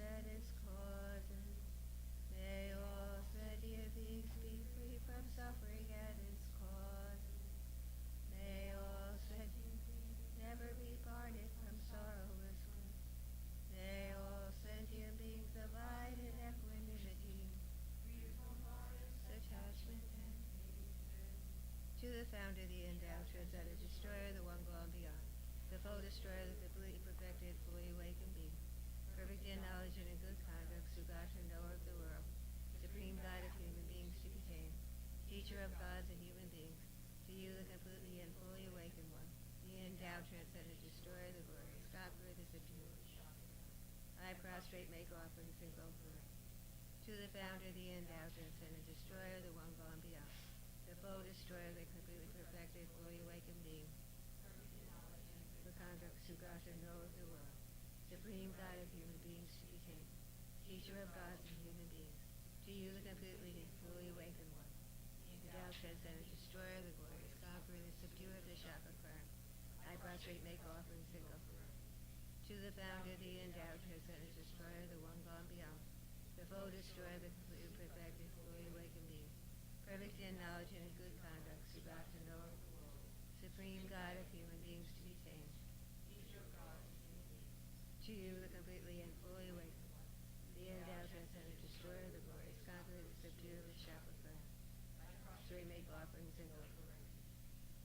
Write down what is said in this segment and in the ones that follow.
and its causes. May all sentient beings be free from suffering and its causes. May all sentient beings never be parted from sorrowless bliss. May all sentient beings abide in equanimity, free from bias, attachment, and hatred. To the founder, the endowed, transcendent destroyer, the one gone beyond, the foe destroyer, the completely perfected, fully awakened being, perfect in knowledge and in good conduct, Sugata, knower of the world, supreme guide of human beings to be tamed, teacher of gods and human beings, to you the completely and fully awakened one, the endowed, transcendent destroyer, the glorious conqueror, the subduer. I prostrate, make offerings, and go forth. To the founder, the endowed, transcendent destroyer, the one gone beyond, the foe destroyer, the completely perfected, fully awakened being, the conduct, Sugata, knower of the world, supreme guide of human beings to be tamed, teacher of gods and human beings, to you the completely and fully awakened one, the endowed, transcendent destroyer, the glorious conqueror, the subduer of the Chakra. I prostrate, make offerings, and go forth. To the founder, the endowed, transcendent destroyer, the one gone beyond, the foe destroyer, the completely perfected, fully awakened being, perfect in knowledge and in good conduct, Sugata, knower of the world, supreme guide of human beings to be tamed, teacher of God, to you the completely and fully awakened one, the endowed, transcendent destroyer, the glorious conqueror, the subduer of the Chakra. I prostrate, make offerings, and go forth.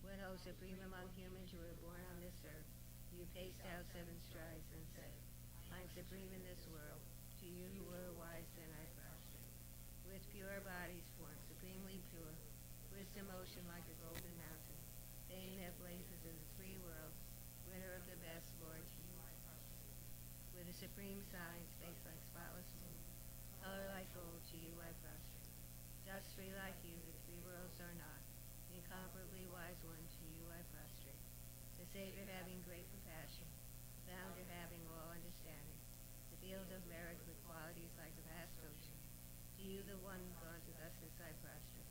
When, O supreme among humans, you were born on this earth, you paced out 7 strides and said, I am supreme in this world. To you who were wise, then I prostrate. With pure bodies formed, supremely pure, wisdom ocean like a golden mountain, fame that blazes in the 3 worlds, winner of the best, Lord, to you I prostrate. With a supreme sign, face like spotless moon, color like gold, to you I prostrate. Dust free like you, the 3 worlds are not, incomparably wise one, to you I prostrate. The Savior having great compassion, the founder having all understanding, the field of merit with qualities like a vast ocean, to you the one gone to thusness I prostrate.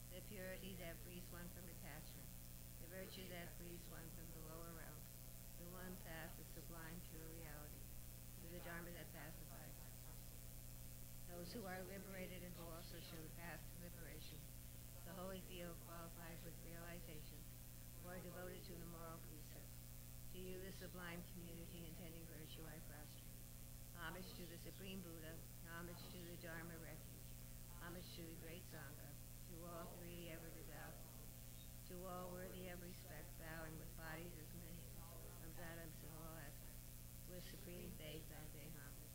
The purity that frees one from attachment, the virtue that frees one from the lower realms, the one path of sublime pure reality, to the Dharma that pacifies. Those who are liberated and who also show the path to liberation, the holy field qualified with realizations, who are devoted to the moral precepts. To you the sublime community intending virtue I prostrate. Homage to the Supreme Buddha, homage to the Dharma refuge, homage to the great Sangha, to all 3 ever devout, to all worthy of respect, bowing with bodies as many of atoms in all aspects, with supreme faith I pay homage.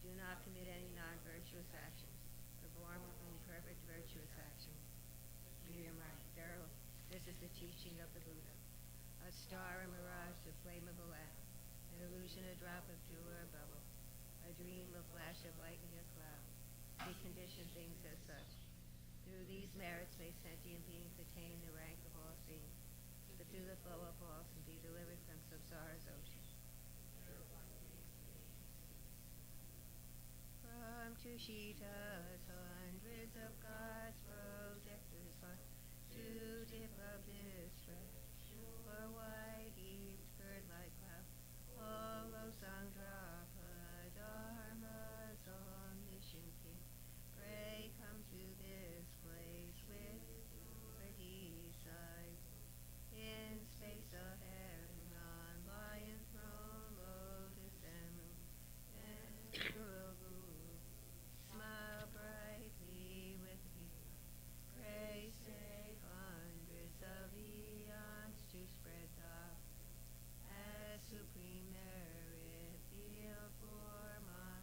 Do not commit any non-virtuous actions, perform only perfect virtuous actions. Dear my Darrell, this is the teaching of the Buddha. A star, a mirage, a flame of a lamp, an illusion, a drop of dew or a bubble, a dream, a flash of lightning, a cloud. We condition things as such. Through these merits may sentient beings attain the rank of all beings, subdue the flow of false, and be delivered from samsara's ocean. From Tushita's hundreds of gods, projectors on to tip of this red, sure white heaved bird-like cloud, all Sangrapa, Dharma's omniscient king, pray come to this place with your desires. In space of heaven, on lion throne, lotus and moon, and Kurukulla, smile brightly with me. Pray save hundreds of eons to spread thought, as supreme merit field for my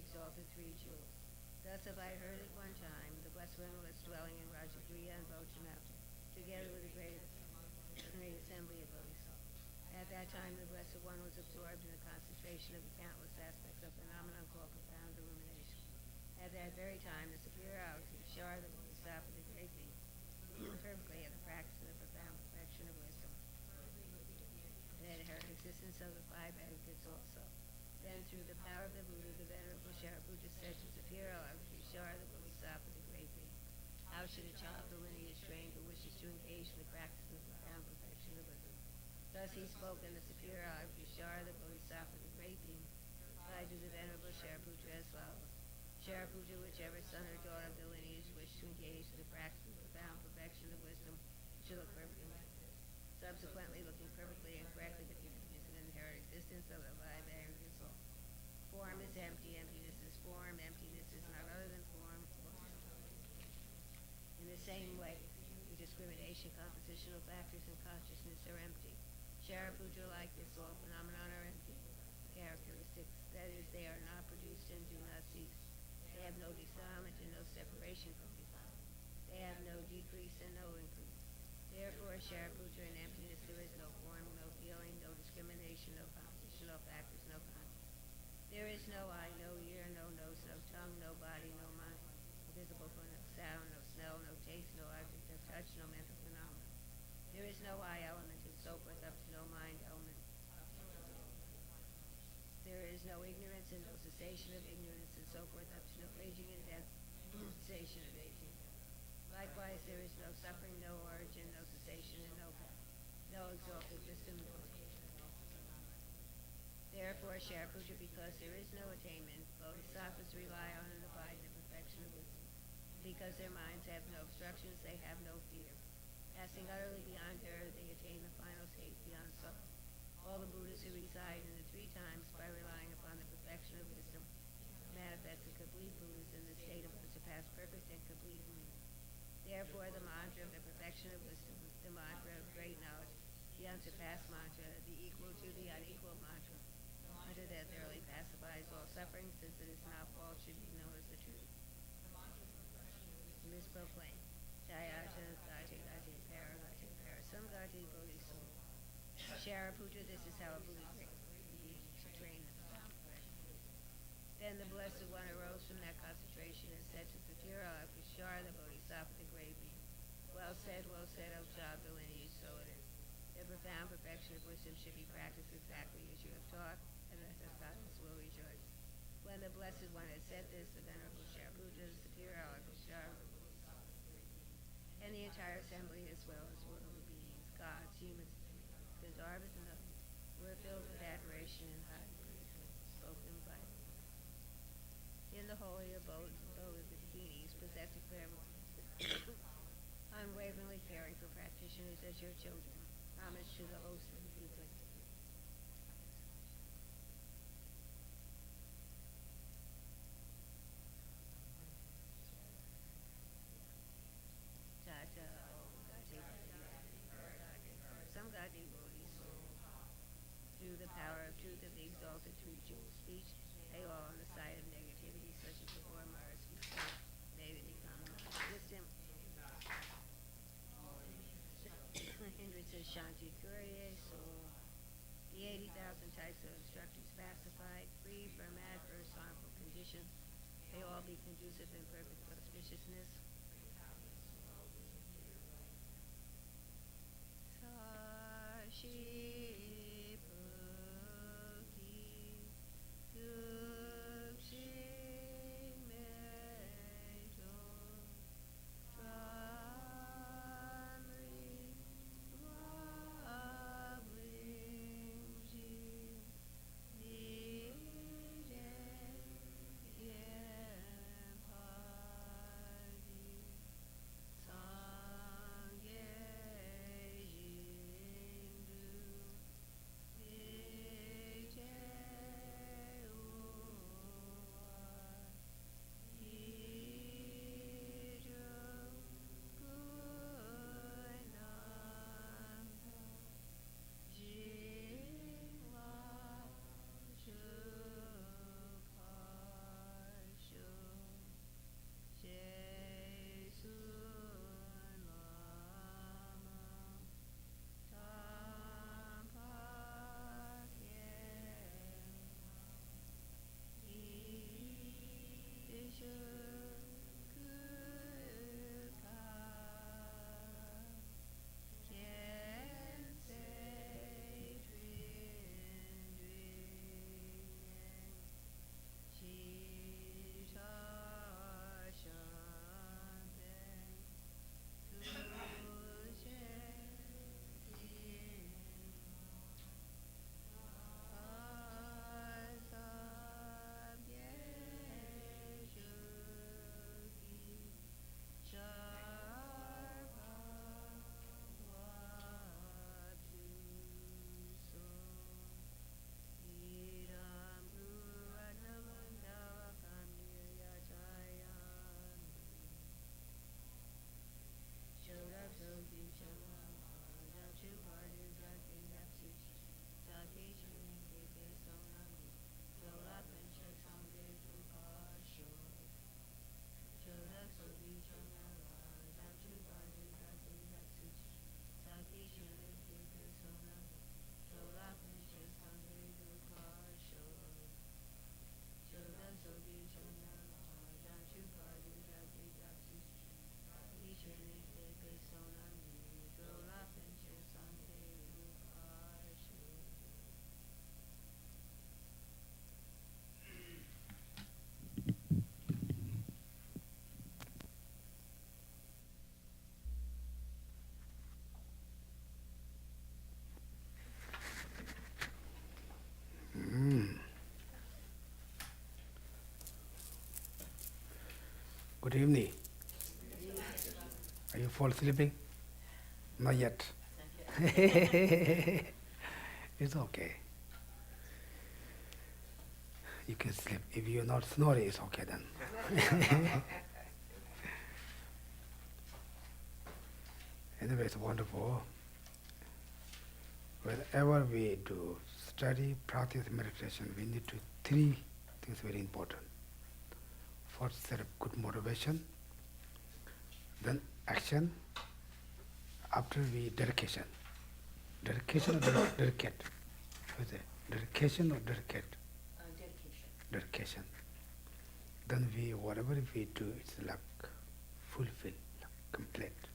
exalted three jewels. Thus have I heard at one time the Blessed One was dwelling in Rajagriha and Prajnaparamita, together with the great assembly of Bodhisattvas. At that time, the Blessed One was absorbed in the concentration of the countless aspects of phenomenon called profound illumination. At that very time, the superior reality, Shara, the Bodhisattva, the great being, perfectly in the practice of the profound perfection of wisdom, and her existence of the five aggregates also. Then, through the power of the Buddha, the Venerable Shariputra said to superior reality, Shara, the Bodhisattva, the great being, how should a child of the lineage trained who wishes to engage in the practice of the profound perfection of wisdom? Thus he spoke in the superior of Shara, the Bodhisattva, the great being, replied to the Venerable Shariputra as follows. Shariputra, whichever son or daughter of the lineage wish to engage in the practice of the profound perfection of wisdom, should look perfectly like this. Subsequently, looking perfectly and correctly, the is an inherent existence of the five aggregates. Form is empty, emptiness is form, emptiness is not other than form. In the same way, the discrimination, compositional factors, and consciousness are empty. Shariputra, like this, all phenomena are empty. Characteristics, that is, they are not produced and do not cease. They have no defilement and no separation from defilement. They have no decrease and no increase. Therefore, Shariputra, in emptiness there is no form, no feeling, no discrimination, no compositional factors, no content. There is no eye, no ear, no nose, no tongue, no body, no mind, no visible for no sound, no smell, no taste, no object of touch, no mental phenomena. There is no eye element and so forth up to no mind element. There is no ignorance and no cessation of ignorance and so forth up to no aging and death, cessation of aging. Likewise, there is no suffering, no origin, no cessation, and no path, no exalted wisdom, no Therefore, Shariputra, because there is no attainment, Bodhisattvas rely on and abide in the perfection of wisdom. Because their minds have no obstructions, they have no fear. Passing utterly beyond error, they attain the final state beyond sorrow. All the Buddhas who reside in the three times by relying upon the perfection of wisdom manifest the complete Buddhas in the state of unsurpassed perfect and complete union. Therefore, the mantra of the perfection of wisdom, the mantra of great knowledge, the unsurpassed mantra, the equal to the unequal mantra, the mantra that thoroughly pacifies all suffering, since it is not false, should be known as the truth. This proclaimed. Jayata, Gati, Gati, Para, Some Gati, Bodhisattva. Shariputra, this is how a Buddha should train the profound perfection. Then the Blessed One arose from that concentration and said to Satyara, Shara, the Bodhisattva, the great being, well said, O child, the lineage, so it is. The profound perfection of wisdom should be practiced exactly as you have taught, and the Tathagatas will rejoice. When the Blessed One had said this, the Venerable Shariputra, the superior Shara, and the entire assembly, as well as worldly beings, gods, humans, Gandharvas, and others, were filled with admiration and high praise, spoken by in the holy abode of the beginnings, possess a clairvoyance, unwaveringly caring for practitioners as your children, homage to the host of the people. Some Gati Bodhisattva, through the power of truth of the exalted three jewels, speech, they all on the side of negativity, such as the four Maras, they become non-existent. Hindrances, Shanti, Kurye, so the 80,000 types of obstructions pacified, free from adverse harmful conditions, they all be conducive in perfect auspiciousness. Sashi Bhakti Dukshi Mejo Pramri Wablimji Nire Yempadi Good evening. Are you fall sleeping? Not yet. It's okay. You can sleep. If you're not snoring, it's okay then. Anyway, it's wonderful. Whenever we do study, practice, meditation, we need to three things very important. First, set up good motivation, then action, after we dedication. Dedication or dedicate? What's it? Dedication or dedicate? Dedication. Dedication. Then we, whatever we do, it's like fulfill, like complete.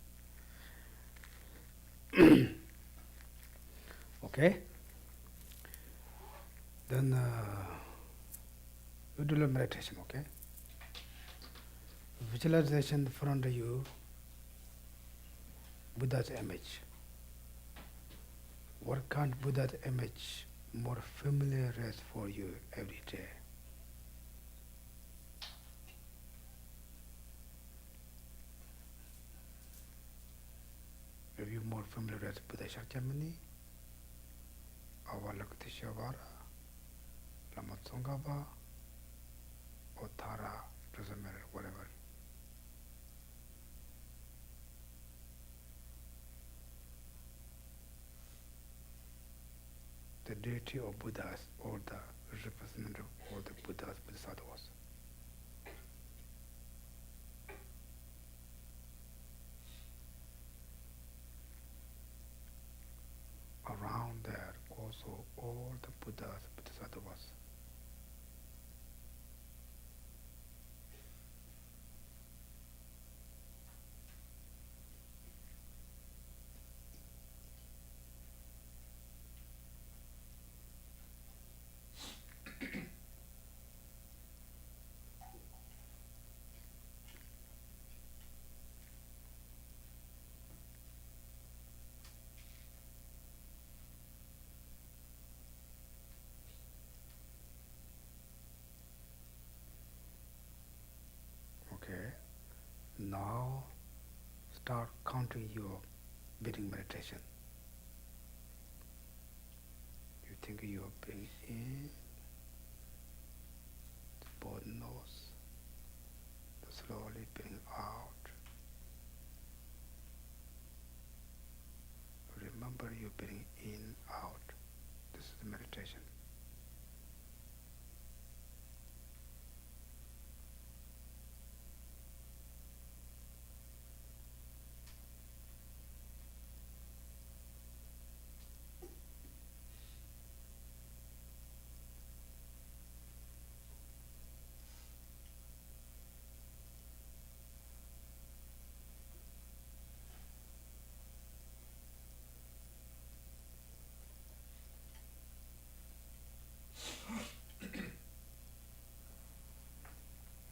Okay? Then we do a little meditation, okay? Visualization in front of you, Buddha's image. What kind of Buddha's image more familiar is for you every day? Are you more familiar with Buddha Shakyamuni, Avalokiteshvara, Lama Tsongkhapa, or Tara, doesn't matter, whatever. The deity of Buddhas or the representative of the Buddhas, Bodhisattvas. Around there also all the Buddhas, Bodhisattvas. Okay, now start counting your breathing meditation. You think you are breathing in, both nose, slowly breathing out. Remember you breathing in, out. This is the meditation.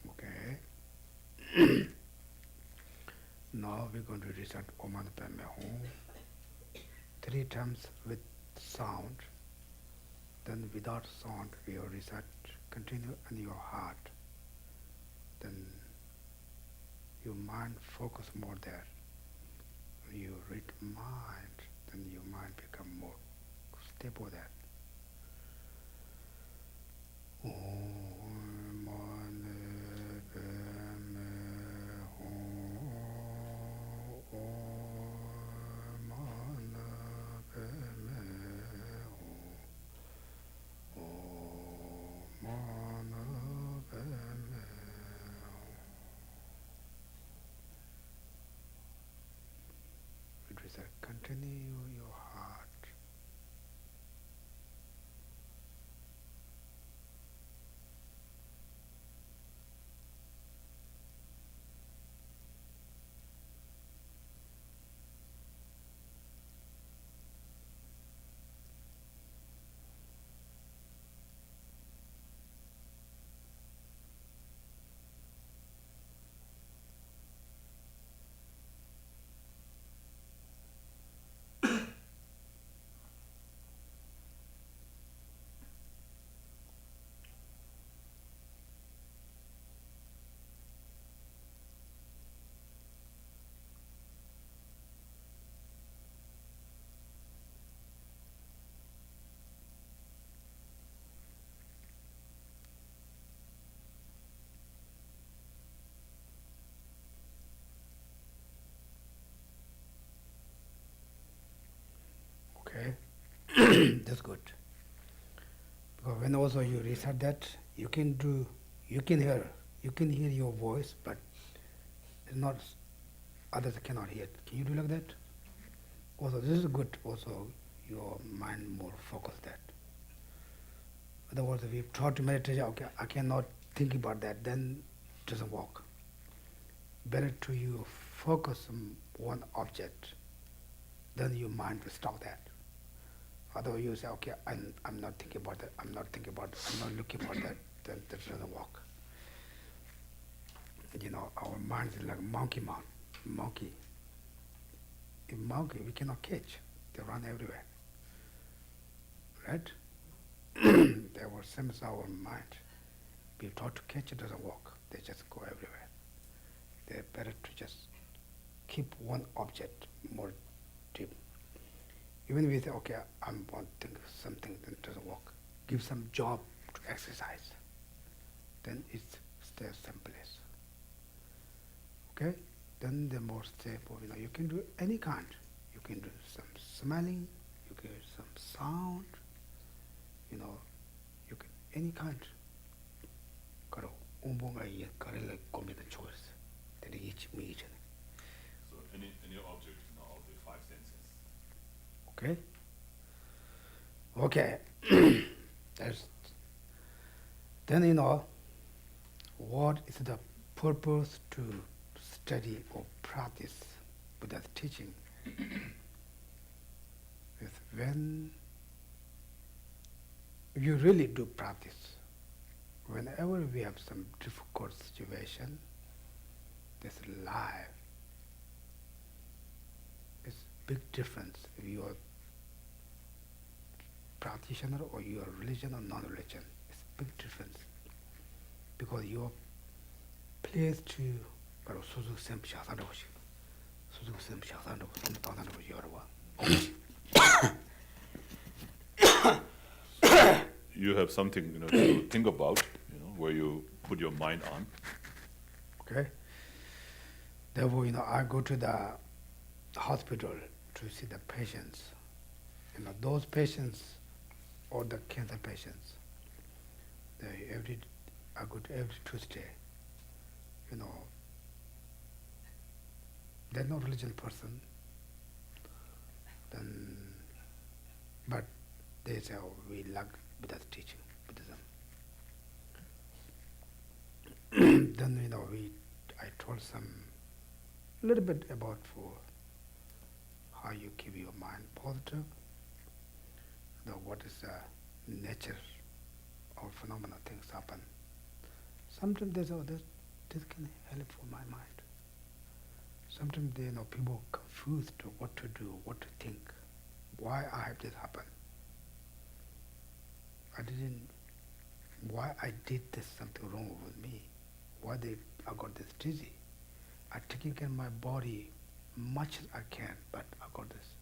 Okay. Now we're going to recite Ornament of Clear 3 times with sound. Then without sound we will recite, continue in your heart. Then your mind focus more there. When you read mind, then your mind become more stable there. Continue your heart. That's good. Because when also you recite that, you can hear your voice, but it's not, others cannot hear. Can you do like that? Also, this is good. Also, your mind more focused that. Otherwise, if you try to meditate, okay, I cannot think about that, then it doesn't work. Better to you focus on one object, then your mind will stop that. Otherwise, you say, okay, I'm not thinking about that, I'm not looking for that, then that doesn't work. Our mind is like a monkey. A monkey we cannot catch, they run everywhere. Right? There was same as our mind. Be taught to catch, it doesn't work. They just go everywhere. They're better to just keep one object more deep. Even if you say, okay, I want to think of something that doesn't work, give some job to exercise, then it stays someplace. Okay? Then the more stable, you can do any kind. You can do some smelling, you can do some sound, you can any kind. So any object of the five senses. Okay? Okay. Then what is the purpose to study or practice Buddha's teaching? Is when you really do practice, whenever we have some difficult situation, this life is big difference if you are practitioner or you are religion or non-religion. It's big difference because you are placed to You have something to think about, where you put your mind on. Okay. Therefore, I go to the hospital to see the patients. Those patients or the cancer patients. I go to every Tuesday. They're not religious person. But they say, oh, we like Buddha's teaching, Buddhism. Then I told some a little bit about for how you keep your mind positive. What is the nature of phenomena, things happen. Sometimes they say, oh, this can help for my mind. Sometimes people confused to what to do, what to think, why I have this happen. Why I did this, something wrong with me, why I got this dizzy. I'm taking care of my body much as I can, but I got this.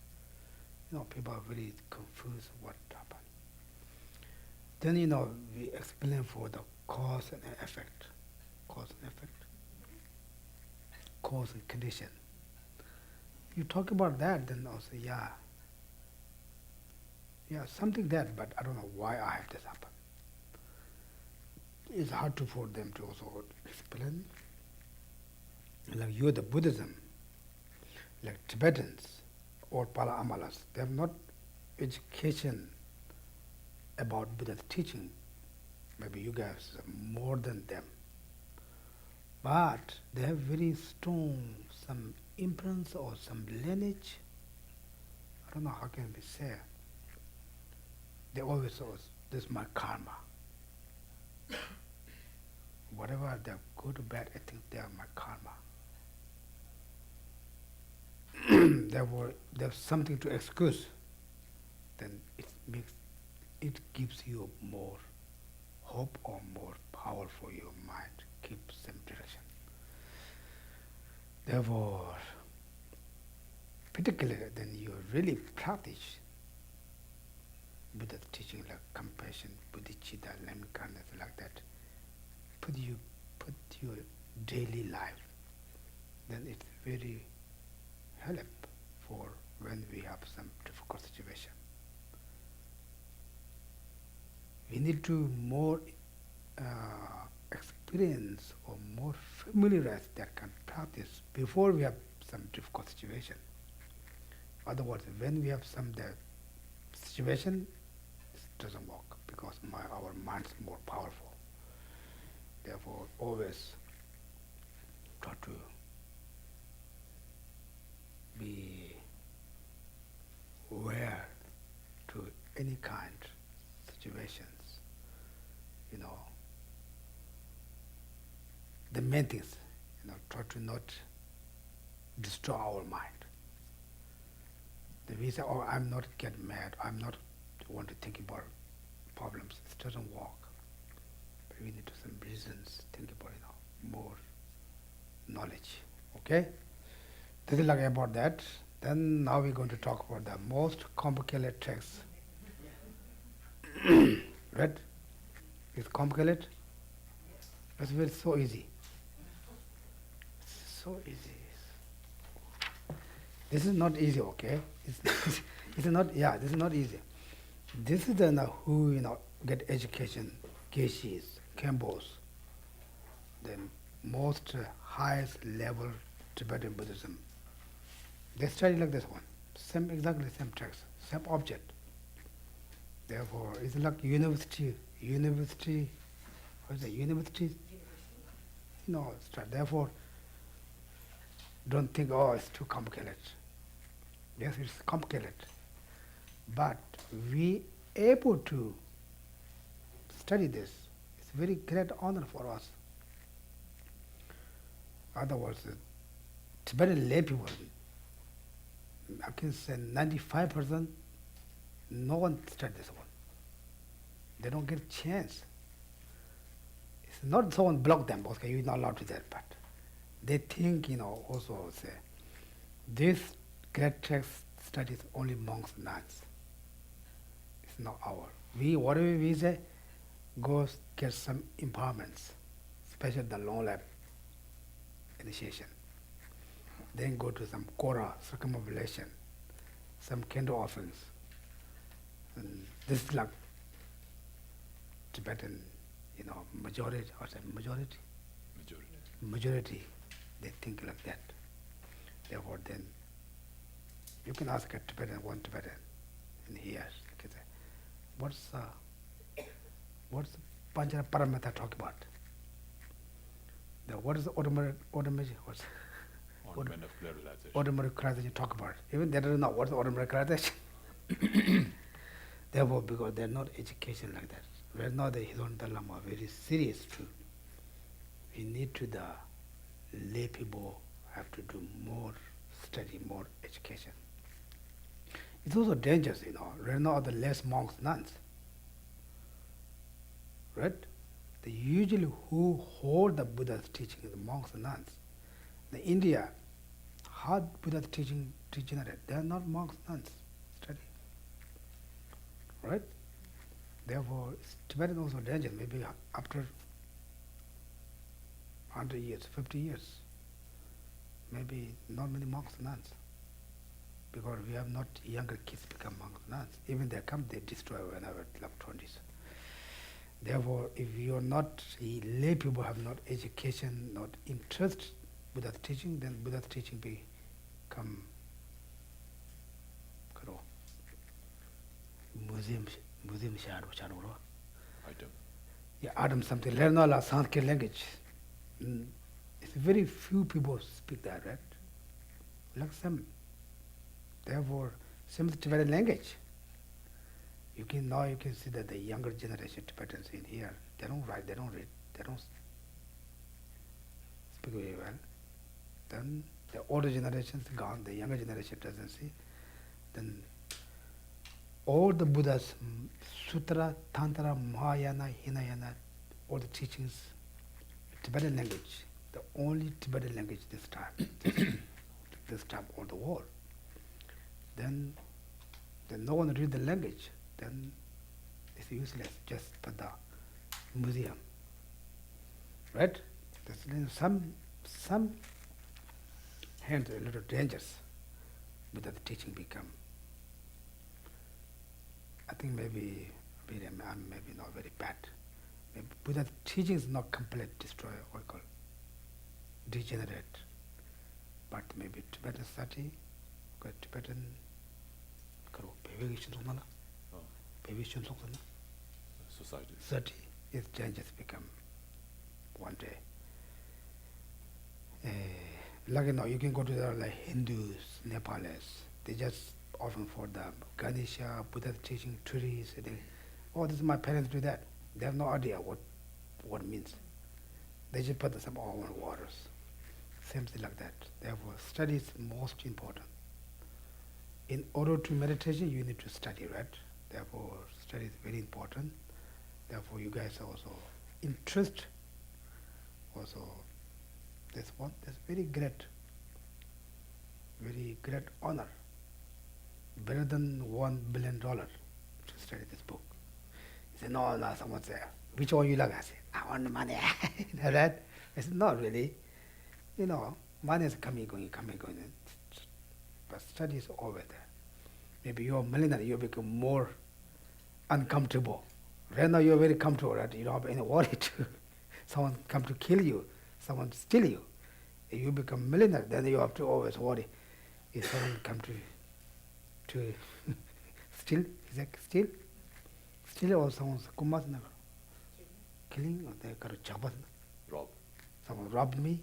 People are very confused what happened. Then we explain for the cause and effect. Cause and effect. Cause and condition. You talk about that, then also, yeah, something that, but I don't know why I have this happen. It's hard for them to also explain. Like you're the Buddhism, like Tibetans or Pala Amalas, they have not education about Buddha's teaching. Maybe you guys are more than them. But they have very strong, some imprints or some lineage. I don't know how can we say. They always say, this is my karma. Whatever they're good or bad, I think they are my karma. Therefore, there's something to excuse. Then it gives you more hope or more power for your mind. Keep same direction. Therefore, particularly then you really practice Buddha's teaching like compassion, bodhicitta, loving kindness, like that. Put your daily life. Then it's very help for when we have some difficult situation. We need to more experience or more familiarize that kind of practice before we have some difficult situation. Otherwise, when we have some situation, it doesn't work because our mind is more powerful. Therefore, always try to be aware to any kind of situations. The main things, try to not destroy our mind. We say, oh, I'm not get mad, I'm not want to think about problems. It doesn't work. But we need to some reasons, think about more knowledge. Okay? This is like about that. Then now we're going to talk about the most complicated text. Right? It's complicated. It's very so easy. It's so easy. This is not easy, okay? It's not. Yeah, this is not easy. This is the who get education, Geshis, Khenpos, the most highest level Tibetan Buddhism. They study like this one, exactly same text, same object. Therefore, it's like university. What is it? University. Therefore, don't think, oh, it's too complicated. Yes, it's complicated. But we able to study this. It's very great honor for us. Otherwise, Tibetan lay people, I can say 95%, no one study this one. They don't get a chance. It's not someone block them, okay, you're not allowed to do that, but they think, also say, this great text studies only monks and nuns. It's not our. Whatever we say, go get some empowerments, especially the long lab initiation. Then go to some Kora, circumambulation, some candle offerings. And this is like Tibetan, majority, they think like that. Therefore, then you can ask a Tibetan, one Tibetan, in here, you can say, what's Prajnaparamita talk about? What is the Ornament of Clear Realizations. Ornament of Clear Realizations talk about. Even they don't know what's the Ornament of Clear Realizations. Therefore, because they're not education like that. Right now, the Hidon Lama are very serious too. We need to the lay people have to do more study, more education. It's also dangerous, Right now, the less monks, nuns. Right? They usually who hold the Buddha's teaching, the monks and nuns. In India, how Buddha's teaching degenerate? They are not monks, nuns. Study. Right? Therefore, Tibet is also dangerous. Maybe after 100 years, 50 years, maybe not many monks and nuns. Because we have not younger kids become monks and nuns. Even they come, they destroy whenever like 20s. Therefore, if you are not, lay people have not education, not interest Buddha's teaching, then Buddha's teaching become museum Item. Yeah, Adam something. Learn all our Sanskrit language. It's very few people speak that, right? Like some. Therefore, same Tibetan language. You can see that the younger generation Tibetans in here, they don't write, they don't read, they don't speak very well. Then the older generation is gone, the younger generation doesn't see. Then all the Buddha's Sutra, Tantra, Mahayana, Hinayana, all the teachings, Tibetan language, the only Tibetan language this time, this time all the world. Then no one read the language, then it's useless, just for the museum. Right? There's some hands a little dangerous, but the teaching become. I think maybe maybe not very bad. Maybe Buddha's teaching is not complete destroy, what we call degenerate. But maybe Tibetan study, Tibetan Society. study, its changes become one day. Like you can go to the like Hindus, Nepalese, they just often for the Ganesha, Buddha's teaching trees, this is my parents do that. They have no idea what it means. They just put some all on waters. Same thing like that. Therefore, study is most important. In order to meditation, you need to study, right? Therefore, study is very important. Therefore, you guys also interest. Also, this one, that's very great honor. Better than $1 billion to study this book. He said, no, someone said, which one you like? I said, I want the money. You know that? I said, not really. Money is coming, going. But study is over there. Maybe you're a millionaire, you become more uncomfortable. Right now you're very comfortable, right? You don't have any worry to someone come to kill you, someone steal you. If you become millionaire, then you have to always worry. If someone come to steal, is that steal? Steal or someone's killing, or they got a Rob. Someone robbed me,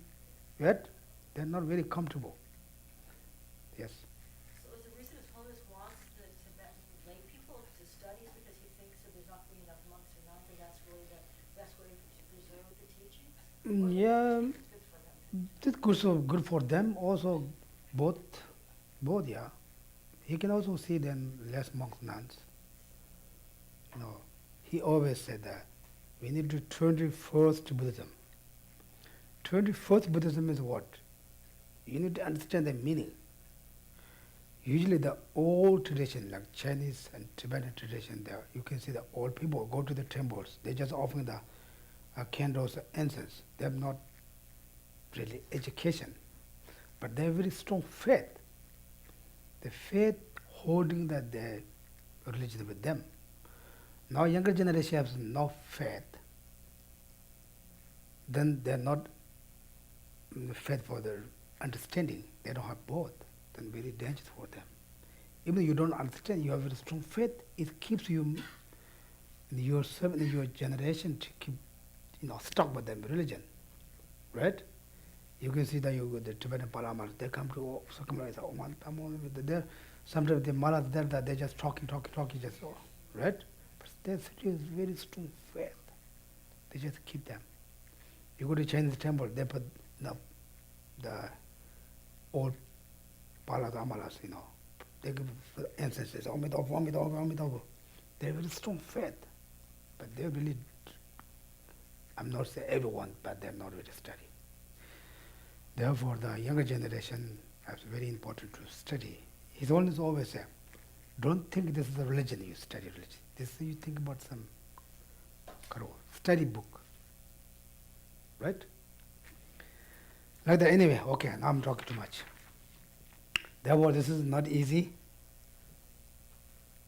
right? They're not very comfortable. Yes. So is the reason His Holiness wants the Tibetan lay people to study is because he thinks that there's not going to be enough monks around, and that's really the best way to preserve the teachings? Yeah, It's good for them. it's good for them. Also, both, yeah. He can also see then less monks, nuns. He always said that we need to 21st Buddhism. 21st Buddhism is what? You need to understand the meaning. Usually the old tradition, like Chinese and Tibetan tradition, there you can see the old people go to the temples. They just offering the candles, incense. They have not really education, but they have very strong faith. The faith holding that their religion with them. Now younger generation has no faith. Then they are not faith for their understanding. They don't have both. Then very dangerous for them. Even if you don't understand, you have very strong faith. It keeps you in your generation to keep stuck with them religion, right? You can see that the Tibetan Paramas, they come to circumvent there. Sometimes the malas there that they just talking, just right? But their is very strong faith. They just keep them. You go to Chinese temple, they put the old palas, amalas, they give incenses, Amitabha. They have very strong faith, but they really, I'm not saying everyone, but they're not really study. Therefore, the younger generation is very important to study. His Holiness always said, don't think this is a religion, you study religion. This you think about some study book, right? Like that. Anyway, okay, now I'm talking too much. Therefore, this is not easy,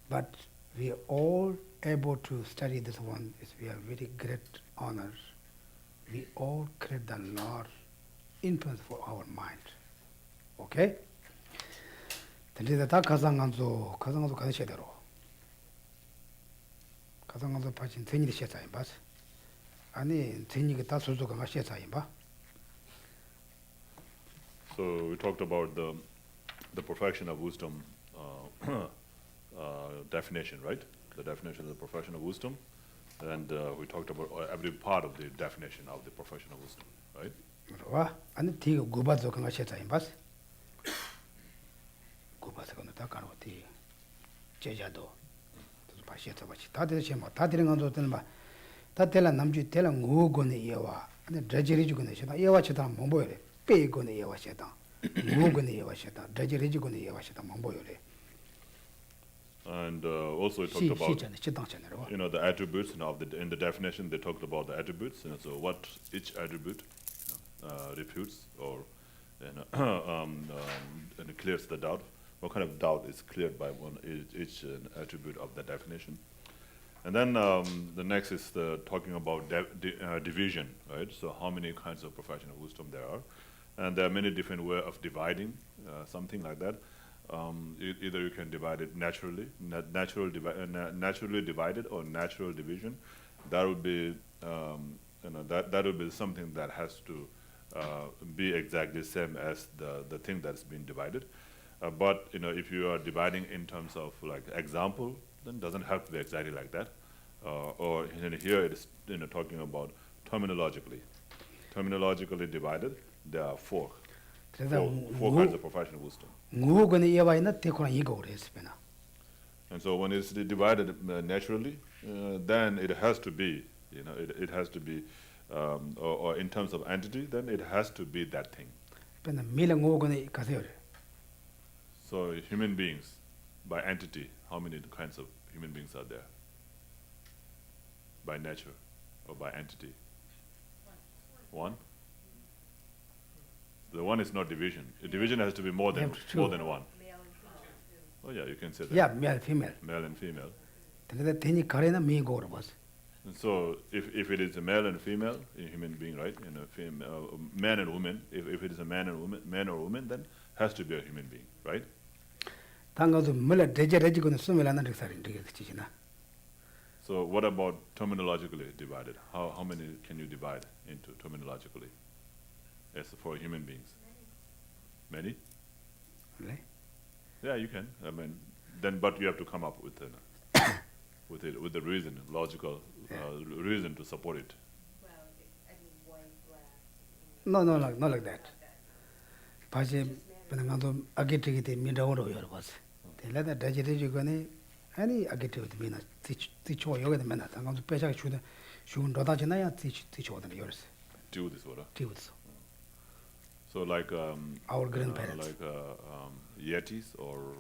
but we are all able to study this one. We are very great honors. We all create the Lord influence for our mind. Okay? 근데 다 가상한소 가는 제대로. 가상한소 파진 전일이 시작이 봐서. 아니, 전일이 다 소소가 시작이 봐. So we talked about the perfection of wisdom definition, right? The definition of the perfection of wisdom, and we talked about every part of the definition of the perfection of wisdom, right? 와, 아니 뒤가 구바도 그거 시작이 봐서. 구바서는 다 가는 어디 제자도 바시에서 같이 다들 뭐 다들 간도 되는 봐. 다들라 남주 때라 고고네 예와. 근데 드저리주고네 시다. 예와 치다 못 보여래. 빼고네 예와 시다. 고고네 예와 시다. 드저리주고네 예와 시다 못 보여래. And also it talked about the attributes. In the definition they talked about the attributes. So what each attribute refutes or and it clears the doubt. What kind of doubt is cleared by each attribute of the definition? And then the next is talking about division, right? So how many kinds of professional wisdom there are. And there are many different ways of dividing, something like that. Either you can divide it naturally, naturally divided, or natural division. That would be, that would be something that has to be exactly the same as the thing that's been divided. But if you are dividing in terms of like example, then it doesn't have to be exactly like that. Or here it is talking about terminologically. Terminologically divided, there are four kinds of professional wisdom. And so when it's divided naturally, then it has to be, it has to be, or in terms of entity, then it has to be that thing. So human beings, by entity, how many kinds of human beings are there? By nature or by entity? One? The one is not division. A division has to be more than one. Oh yeah, you can say that. Yeah, male, female. Male and female. And so if it is a male and female, a human being, right? Man and woman. If it is a man or woman, then has to be a human being, right? So what about terminologically divided? How many can you divide into terminologically as for human beings? Many? Really? Yeah, you can. I mean, then but you have to come up with with the reason, logical reason to support it. Well, I mean, white, black. No, not like that. Any agitated mina teach or yoga the men. I'm going to pay should teach all the years. Do this order. So like our grandparents, like yetis or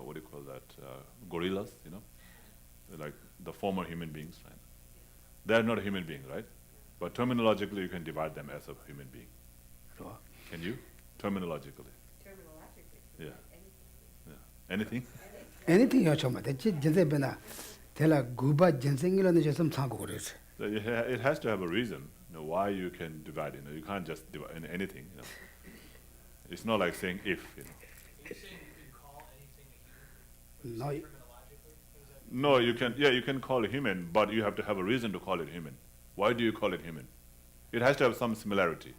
what do you call that? Gorillas, like the former human beings, right? They're not a human being, right? But terminologically, you can divide them as a human being. Can you? Terminologically. Yeah. Anything? Anything you're talking about, tell a guba ginseng some tango. It has to have a reason why you can divide it. You can't just divide anything. It's not like saying if. Are you saying you can call anything No. terminologically? No, you can. Yeah, you can call it human, but you have to have a reason to call it human. Why do you call it human? It has to have some similarity,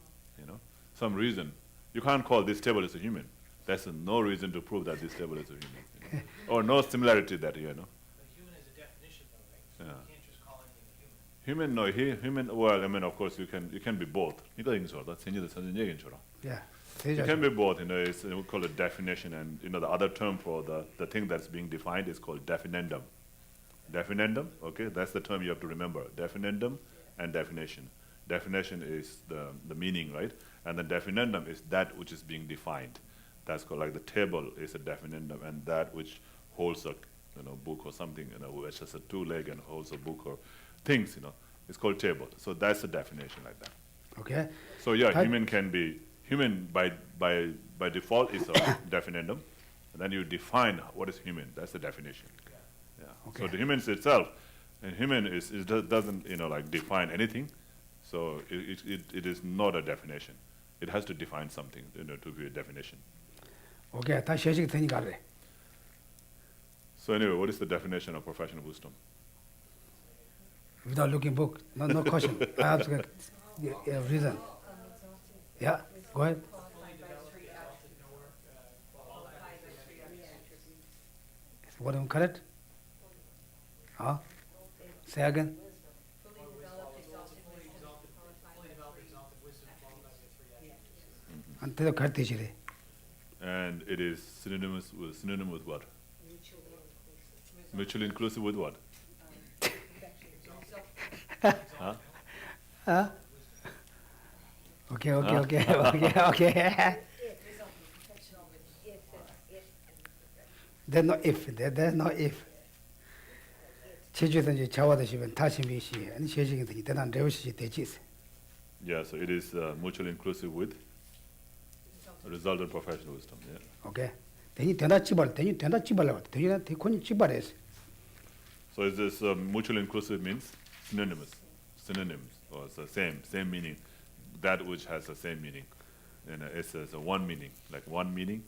some reason. You can't call this table as a human. There's no reason to prove that this table is a human, or no similarity that But human is a definition, though, right? So you can't just call anything a human. Human. Well, I mean, of course, you can be both. Yeah. It can be both. It's we call it definition, and the other term for the thing that's being defined is called definendum. Definendum, okay, that's the term you have to remember. Definendum and definition. Definition is the meaning, right? And the definendum is that which is being defined. That's called, like the table is a definendum, and that which holds a book or something, which has a two-leg and holds a book or things, it's called table. So that's the definition like that. Okay. So yeah, human by default is a definendum, and then you define what is human. That's the definition. Yeah. Okay. So the human itself, and human doesn't like define anything. So it is not a definition. It has to define something to be a definition. Okay, that's the So anyway, what is the definition of professional wisdom? Without looking book, no question. I have to get reason. Yeah, go ahead. What am I correct? Huh? Say again. Fully developed, exalted wisdom followed by the three attributes. And the correct. And it is synonymous with what? Mutually inclusive with what? Huh? Okay. There's no if. There's no if. Yeah, so it is mutually inclusive with resultant professional wisdom. Yeah. Okay. So is this mutually inclusive means synonyms, or it's the same meaning, that which has the same meaning, and it's a one meaning, like one meaning.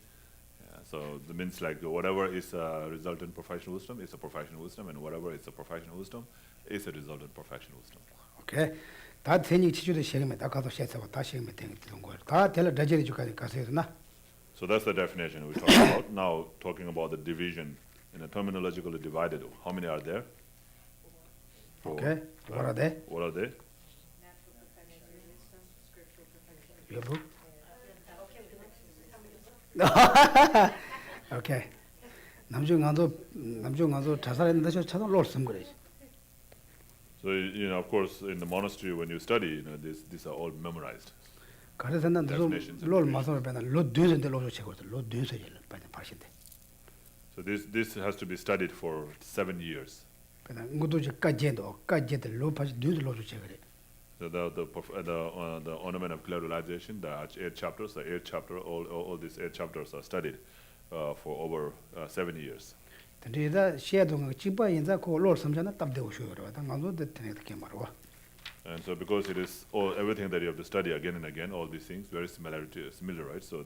So it means like whatever is a resultant professional wisdom is a professional wisdom, and whatever is a professional wisdom is a resultant professional wisdom. Okay, 다 대니 지주의 시험에 다 가서 시험에 다 시험에 되는 거. 다 될 다지리 주까지 가서나. So that's the definition we talked about. Now talking about the division in a terminologically divided. How many are there? Four. Okay, what are they? What are they? Natural perfection, wisdom, scriptural perfection. Your book? Okay, Okay. 남중 자살했는데 저 차도 롤씀 그래. So of course, in the monastery when you study, these are all memorized. 그래서 난 Definitions and 롤 definitions. 마서를 배나 로 뒤에서인데 롤을 채거든. 로 뒤에서 일 빨리 파신데. So this has to be studied for 7 years. 배나 응고도 까제들 로 파시 뒤에서 롤을 채거든. So the Ornament of Clear Realization, the 8 chapters, the 8th chapter, all these 8 chapters are studied for over 7 years. 근데 이다 시야동 집바 인자 고롤 섬잖아 답되고 쉬어요. 다 가서 되네 이렇게 말어. And so because it is everything that you have to study again and again, all these things, very similar, right? So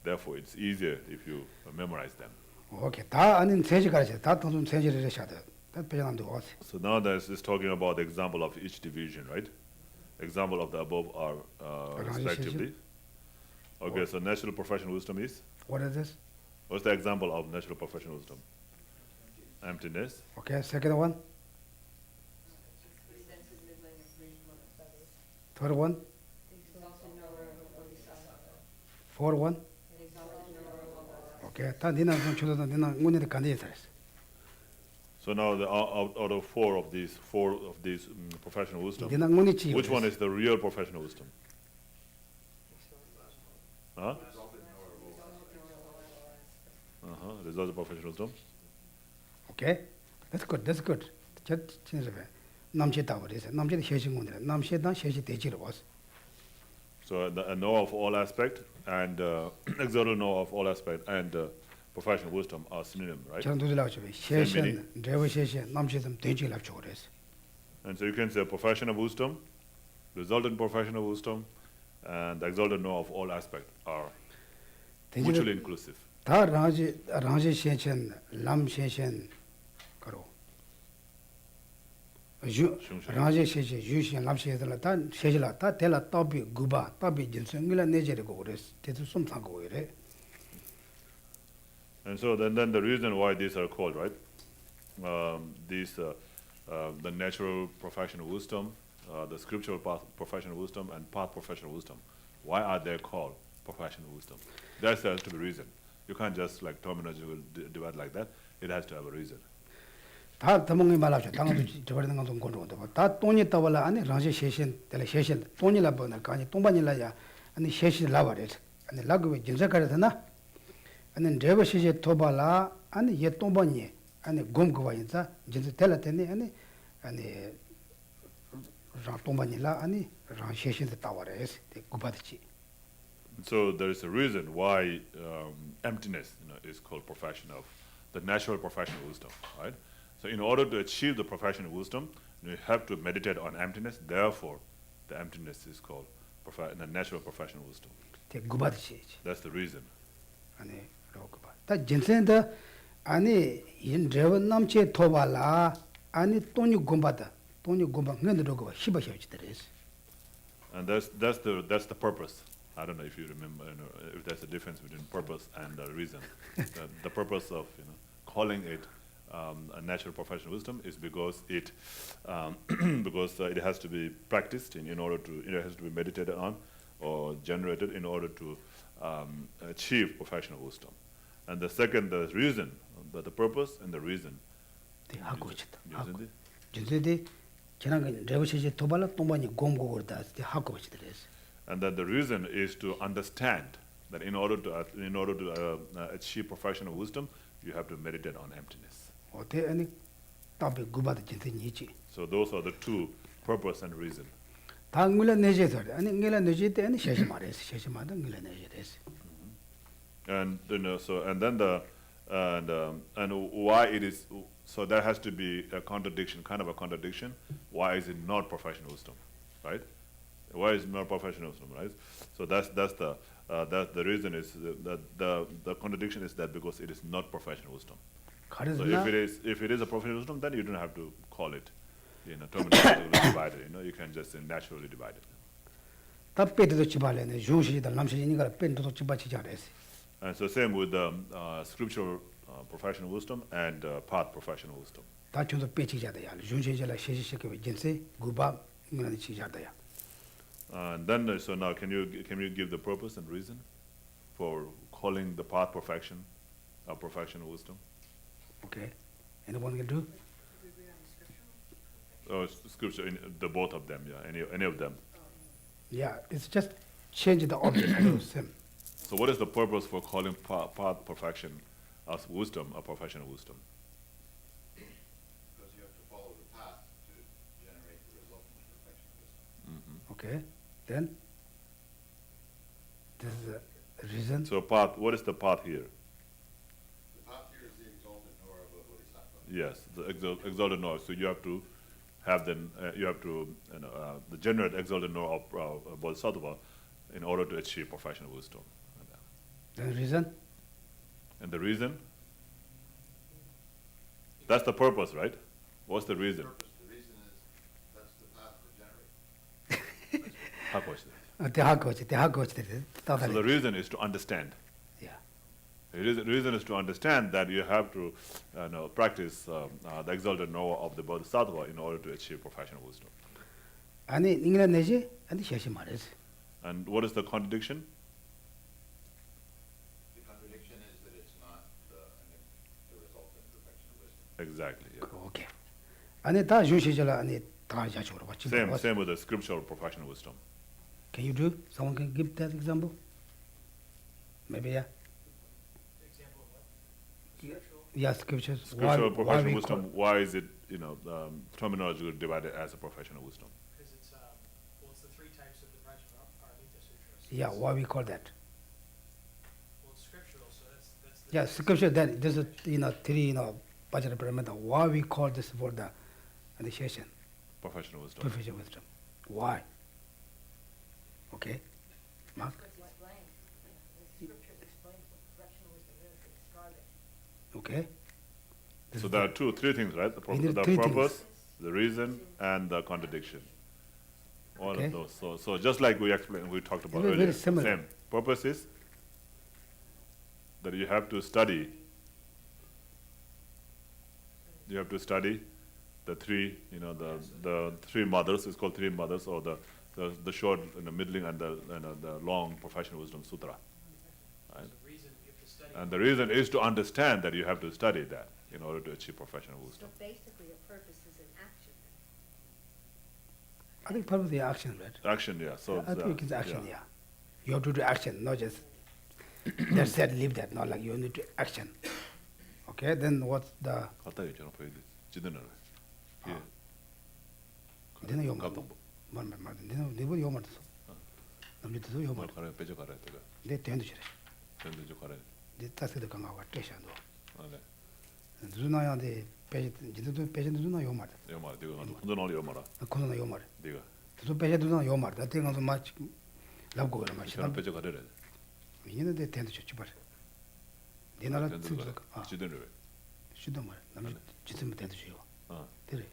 therefore it's easier if you memorize them. 오케이. 다 아닌 세지 가르쳐. 다 돈좀 세지를 해셔야 돼. 다 배정함도 와서. So now there's this talking about the example of each division, right? Example of the above are respectively. Okay, so natural professional wisdom is? What is this? What's the example of natural professional wisdom? Emptiness. Okay, second one. Third one. Fourth one. Okay, 다 니나 좀 줄어도 니나 문제를 간대야 돼. So now out of four of these professional wisdom, 니나 문제지. which one is the real professional wisdom? Huh? Results of professional wisdom. Okay, that's good. That's good. 저 진짜 남체다 그래서 남체의 해신군들 남체다 해시 대지로 왔어. So the know of all aspect and external know of all aspect and professional wisdom are synonym, right? 저는 두들라고 줘. 해신, 레버 해신, 남체좀 대지를 합쳐 그래서. And so you can say professional wisdom, resultant professional wisdom, and the exalted know of all aspect are mutually inclusive. 다 라지 해신, 람 해신 그로. 라지 해신, 유신, 람 해신들 다 해질라 다 텔라 답이 구바, 답이 진성이라 내제리고 그래서 대도 좀 상고 이래. And so then the reason why these are called, right? The natural professional wisdom, the scriptural path professional wisdom, and path professional wisdom. Why are they called professional wisdom? There has to be a reason. You can't just like terminology will divide like that. It has to have a reason. 다 더먹이 말하죠. 당도 저버리는 건좀 건조한데 다 돈이 떠발라 아니 라지 해신, 텔라 해신 돈이라 보나 아니 돈반이라야 아니 해신 라버레 아니 라그에 진짜가르잖아. 아니 레버 시제 토발라 아니 예 돈반이 아니 곰고와 인자 진짜 텔라 때네 아니 라 돈반이라 아니 라 해신도 따와레스 구바듯이. So there is a reason why emptiness, is called the natural professional wisdom, right? So in order to achieve the professional wisdom, you have to meditate on emptiness. Therefore, the emptiness is called the natural professional wisdom. That's the reason. 아니 로그바. 다 진짜인데 아니 인 레원 남체 토발라 아니 돈이 곰바다. 돈이 곰바 근데 로그바 히바히지더레스. And that's the purpose. I don't know if you remember, if there's a difference between purpose and reason. The purpose of calling it a natural professional wisdom is because it has to be practiced in order to it has to be meditated on or generated in order to achieve professional wisdom. And the second, the reason, the purpose and the reason. 하고 있다. 진짜데 지난 레버시지 토발라 동반이 곰고거다. 하고 있더레스. And then the reason is to understand that in order to achieve professional wisdom, you have to meditate on emptiness. So those are the two, purpose and reason. And And then the And why it is, so there has to be a contradiction, kind of a contradiction. Why is it not professional wisdom, right? Why is it not professional wisdom, right? So that's the reason is that the contradiction is that because it is not professional wisdom. So if it is a professional wisdom, then you don't have to call it, terminologically divided. You can just naturally divide it. And so same with the scriptural professional wisdom and path professional wisdom. And then, so now can you give the purpose and reason for calling the path perfection professional wisdom? Okay. Anyone can do? Oh, scripture, the both of them, yeah, any of them. Yeah, it's just change the object of the same. So what is the purpose for calling path perfection as wisdom, a professional wisdom? Because you have to follow the path to generate the result of perfection wisdom. Okay, then this is the reason. So path, what is the path here? The path here is the exalted knower of a bodhisattva. Yes, the exalted knower. So you have to have the generate exalted knower of bodhisattva in order to achieve professional wisdom. The reason? And the reason? That's the purpose, right? What's the reason? The reason is that's the path for generating. So the reason is to understand. Yeah. The reason is to understand that you have to practice the exalted knower of the bodhisattva in order to achieve professional wisdom. And what is the contradiction? The contradiction is that it's not the result in perfection wisdom. Exactly. Yeah. Same with the scriptural professional wisdom. Can you do? Someone can give that example? Maybe, yeah. Example of what? Yeah, scriptures. Scriptural professional wisdom, why is it, terminologically divided as a professional wisdom? Because it's, it's the three types of the Prajnaparamita Sutras. Yeah, why we call that? Well, it's scriptural, so that's the... Yeah, scripture, then this is, three, Prajnaparamita. Why we call this for the initiation? Professional wisdom. Professional wisdom. Why? Okay. Mark? It's explained. The scriptures explain what professional wisdom is, they describe it. Okay. This So is there are three things, right? We need The three purpose, things. the reason, and the contradiction. All Okay. of those. So just like we explained, we talked about Very, earlier. very similar. Same. Purpose is that you have to study. You have to study the three, the three mothers. It's called three mothers, or the short, middling, and the long professional wisdom sutra. Right? There's a reason you have to study. And the reason is to understand that you have to study that in order to achieve professional wisdom. So basically, a purpose is an action. I think purpose is action, right? Action, yeah. So I think it's action, yeah. You have to do action, not just that's it, leave that, not like you need to action. Okay, then what's the 갖다 얘기잖아, 보여드리. 지도는 예. 니는 요 갖다 말 니는 요 말했어. 남들도 요 말. 가라 빼져 가라 내가. 내 대한도 저래. 전도 저 가라. 내 따스도 강하고 떼셔도. 아 네. 누나야데 빼지 니도 빼지 누나 요 말. 요 말. 내가 혼자 나올 요 말아. 코노나 요 말. 네가. 또 빼지 누나 요 말. 나 때가서 마치 라고 그러 마치. 전 빼져 가래. 얘는 내 대한도 저지 말. 내 나라 뜻을 지도는 왜? 쉬도 말. 남이 짓으면 대도 줘요. 아. 그래.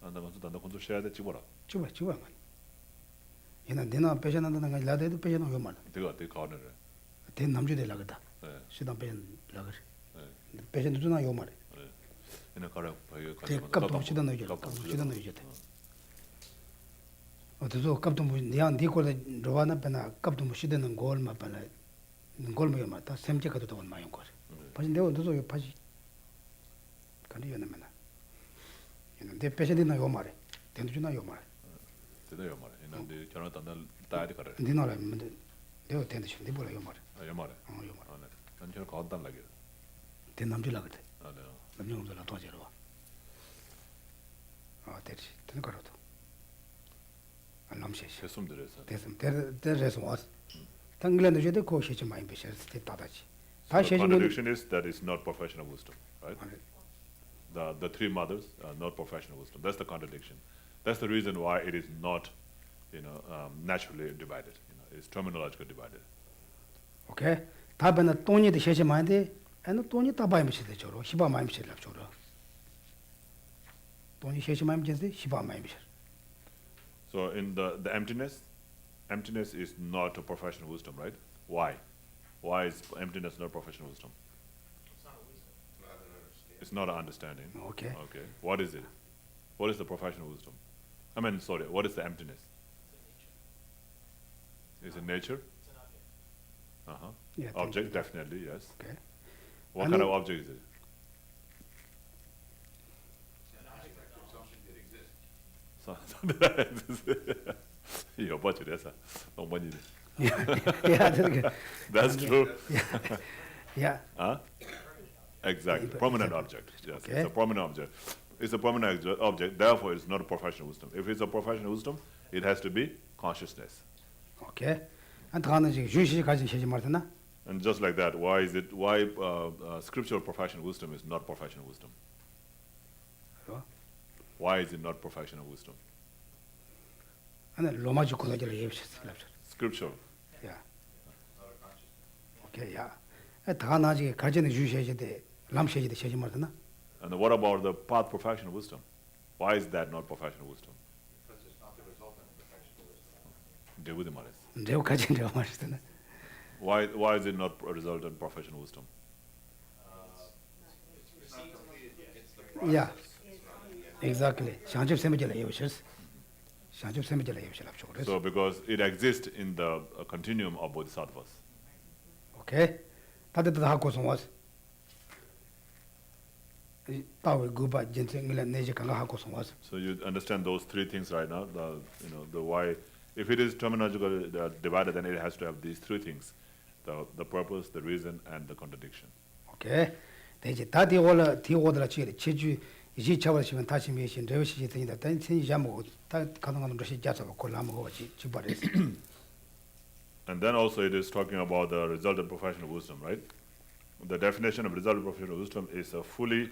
안다 가서 단다 콘도 셔야 돼 찍어라. 찍어 말. 얘는 내나 빼셔난다는 거 라데도 빼셔는 요 말. 내가 가네. 대 남주 되려 그다. 네. 쉬다 빼려 그래. 네. 빼셔도 누나 요 말. 네. 얘는 가라. 대 값도 쉬다 넣어줘. 쉬다 넣어줘. 어디서 값도 뭐 니한 니콜에 로와나 빼나 값도 뭐 쉬다는 걸 맞발라. 걸 뭐야 맞다. 샘제 가도 더 많이 거. 파신 내가 너도 파시. 간이 연나면나. 얘는 내 빼셔되나 요 말에. 대도 주나 요 말. 대도 요 말에. 얘는 전화 단다 따야 돼 가래. 니 나라 근데 내가 대도 시. 니 뭐라 요 말에. 아, 요 말에. 요 말. 아 네. 전혀 가온단 라게. 대 남주라 그래. 아 네. 남녀들라 도와주러 와. 대지. 되는 거라도. 안 남시시. 개숨들에서. 대서 왔어. 당글랜드 저도 고시지 많이 비셔서 때 따다지. 다 the 셰지 contradiction is that it's not professional wisdom, right? The three mothers are not professional wisdom. That's the contradiction. That's the reason why it is not, naturally divided. It's terminologically divided. 오케이. 답은 돈이도 셰지 마인데 아니 돈이 따바이 미시데 저로 히바 마임 시랍 저로. 돈이 셰지 마임 제데 히바 마임 시. So in the emptiness is not a professional wisdom, right? Why? Why is emptiness not professional wisdom? It's not a wisdom. It's not an understanding. 오케이. Okay. What is it? What is the professional wisdom? What is the emptiness? Is it nature? It's an object. Uh-huh. Yeah, Object, definitely, yes. 오케이. What And kind it- of object is it? An abstract or something that exists. Your budget, yes. No money. 야, That's true. 야. Huh? Exactly. Prominent object. Yes, Okay. it's a prominent object. It's a prominent object, therefore it's not a professional wisdom. If it's a professional wisdom, it has to be consciousness. 오케이. 안타는 지금 유시 가진 셰지 말잖아. And just like that, why scriptural professional wisdom is not professional wisdom? 그거? Why is it not professional wisdom? 아니 로마지 고도절 예비셨어. Scriptural. 야. Not a consciousness. 오케이. 야. 다 나지 가진 유시에데 람셰지데 셰지 말잖아. And what about the path professional wisdom? Why is that not professional wisdom? Because it's not the resultant of professional wisdom. Devu de mares. 내가 가진 내가 말했잖아. Why is it not a resultant professional wisdom? It's not completed, it's the process. 야. It's not the end. Exactly. 샹집 세미절 예비셨어. 샹집 세미절 예비셨어. 그래서 So because it exists in the continuum of bodhisattvas. 오케이. 다들 하고 송was. 따위 구바 진생을 내지 강가 하고 송was. So you understand those three things right now. The why. If it is terminologically divided, then it has to have these three things: the purpose, the reason, and the contradiction. 오케이. 대지 다디 올라 디오더라 지리 제주 이지 차버시면 다시 메신 레시지 되니다. 단지 잠고 다 가능한 것이 자서 골라먹어 지바레스. And then also it is talking about the resultant professional wisdom, right? The definition of resultant professional wisdom is a fully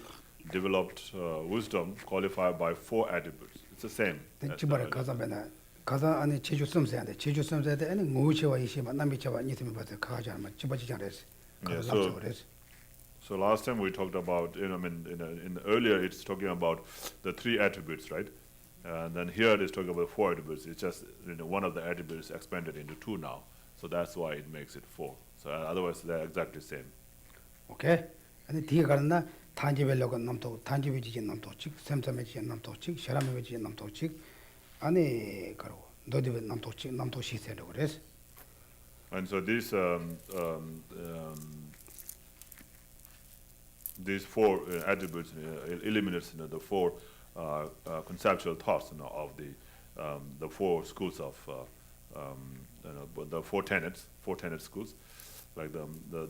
developed wisdom qualified by 4 attributes. It's the same. as 지바레 the- 가자면은 가자 안에 제주 섬세한데 제주 섬세한데 아니 무치와 이시마 남비치와 니스미 봐서 가지 않으면 지바지 않았어. Yeah, 가자 so- 그래서 So last time we talked about, earlier it's talking about the 3 attributes, right? And then here it is talking about 4 attributes. It's just one of the attributes expanded into 2 now. So that's why it makes it 4. So otherwise they're exactly the same. 오케이. 아니 뒤에 가는나 탄지벨로가 남도 탄지비지 남도 즉 샘샘해지 남도 즉 샤라메지 남도 즉 아니 그러고 너디베 남도 즉 남도 시세로 그래서 And so these 4 attributes eliminates the 4 conceptual thoughts of the 4 schools of the 4 tenets schools. Like the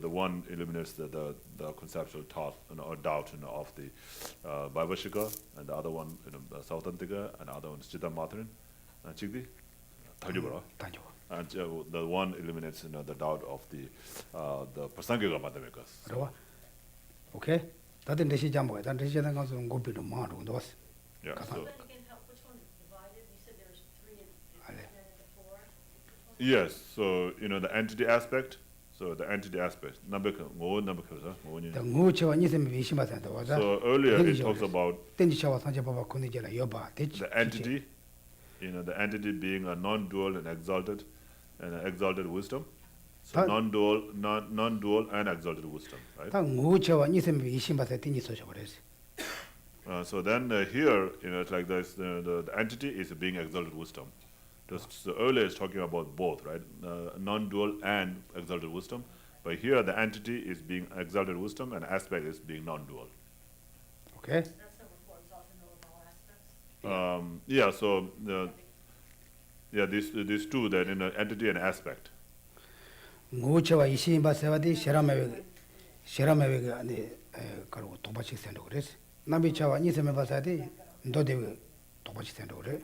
one eliminates the conceptual thought or doubt of the Vaibhashika, and the other one Sautantika, and the other one is Chitta Matharin, and Chigdi, Thaljubara. 다녀. And the one eliminates the doubt of the Prasangika Madhamikas. 그러와. 오케이. 다들 내시 잠고 다 내시 잠 가서 고비도 마로 넣었어. Yeah. Come So Then again, which one is divided? You said there's 3 and Ale. then the 4. yes, so the entity aspect. So the entity aspect. 더 So 무치와 니스미 비시마한테 와자. earlier it talks about 땡지샤와 산제 봐봐 군이잖아. 여봐. 대치. the entity, the entity being a non-dual and exalted wisdom. So 다- non-dual and exalted wisdom, right? 다 무치와 니스미 비시마한테 땡지 소셔 그래서. So then here, it's like this, the entity is being exalted wisdom. So earlier it's talking about both, right? Non-dual and exalted wisdom. But here the entity is being exalted wisdom and aspect is being non-dual. 오케이. That's number 4, is often known of all aspects. Yeah, so these two, then entity and aspect. 무치와 이시마 세와디 샤라메베 아니 그러고 도바치 센도 그래서. 남비차와 니스미 봐서디 너데베 도바치 센도 그래.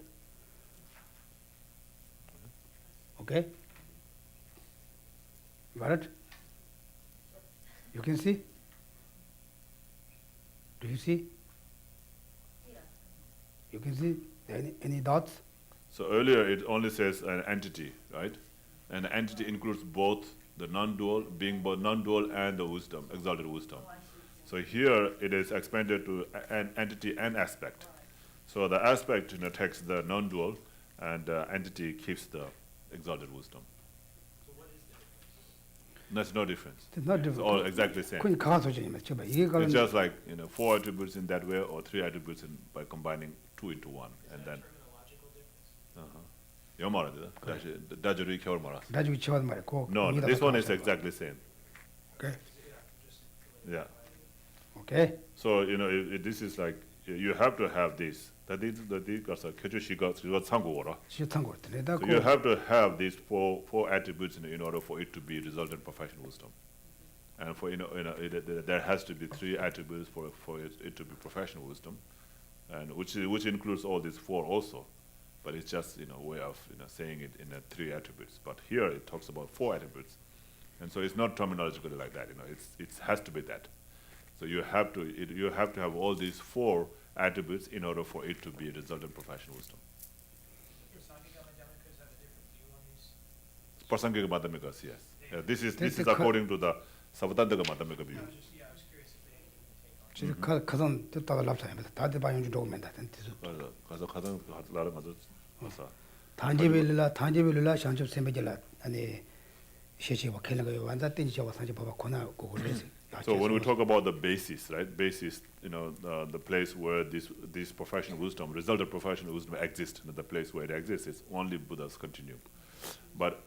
오케이? Got it? You can see? Do you see? Yeah. You can see any dots? So earlier it only says an entity, right? And the entity includes both the non-dual, being both non-dual and the wisdom, exalted wisdom. Oh, I see. So here it is expanded to an entity and aspect. So the aspect takes the non-dual, and the entity keeps the exalted wisdom. So what is the difference? That's no difference. It's not It's different. all exactly the same. 그건 가소적이면 줘봐. 이게 It's 가면 just like 4 attributes in that way, or 3 attributes by combining 2 into 1, and then. Terminological difference? 요 말이다. 다시 다저리 겨울 말았어. 나중에 지워도 말이야. No, this one is exactly the same. Okay. Yeah. Okay. So this is like you have to have this. That is 가서 교주시가 참고라. 시탄 거 같은데. 나 So you have to have these four attributes in order for it to be resultant professional wisdom. And for there has to be 3 attributes for it to be professional wisdom, and which includes all these 4 also. But it's just a way of saying it in 3 attributes. But here it talks about 4 attributes, and so it's not terminologically like that. It has to be that. So you have to have all these 4 attributes in order for it to be a resultant professional wisdom. Prasangika Madhyamikas have a different view on these? Prasangika Madhyamikas, yes. This is That's the according to the Savatandaka Madhyamika view. I was curious if they had anything to take on. 지금 가선 뜻다가 랍사입니다. 다들 봐용 좀 도움된다. 뜻은. 가서 가장 나를 가서 와서 단지빌라 샹접 셈베질라 아니 시시와 켈레가 완다 땡지 저와 산지 봐봐 고나 고고레스. So when we talk about the basis, right? Basis, the place where this professional wisdom, resultant professional wisdom exists, the place where it exists, it's only Buddhas continue. But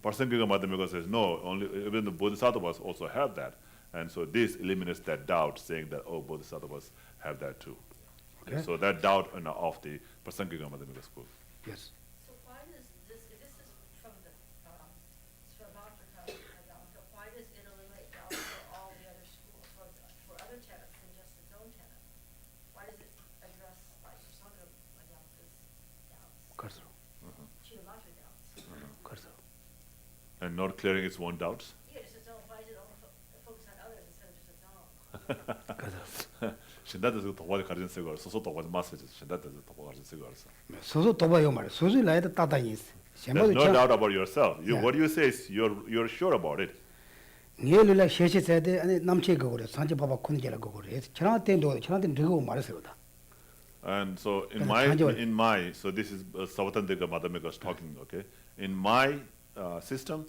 Prasangika Madhyamika says no, even the Bodhisattvas also have that, and so this eliminates that doubt, saying that Bodhisattvas have that too. Okay. So that doubt of the Prasangika Madhyamika school. Yes. So why does this, if this is from the Sravamrita, why does it eliminate doubt for all the other schools, for other tenets than just its own tenet? Why does it address like Sanghamada's doubts, 그렇소. Chidamatra doubts? 그렇소. And not clearing its own doubts. Yeah, just its own, why does it only focus on others instead of just its own? 그렇소. 신다드에서 도와를 가르친 쓰고 소소 도와를 마스지 신다드에서 도와 가르친 쓰고 알았어. 소소 도봐요 말. 소소 라이다 따다니 있어. There's no 셴바도 doubt about yourself. Yeah. What you say is you're sure about it. 니엘라 셰시세데 아니 남체 거고래. 산지 봐봐 콘게라 거고래. 저한테 누구 말했어요다. And so so this is Savatandika Madhyamika is talking, okay? In my system,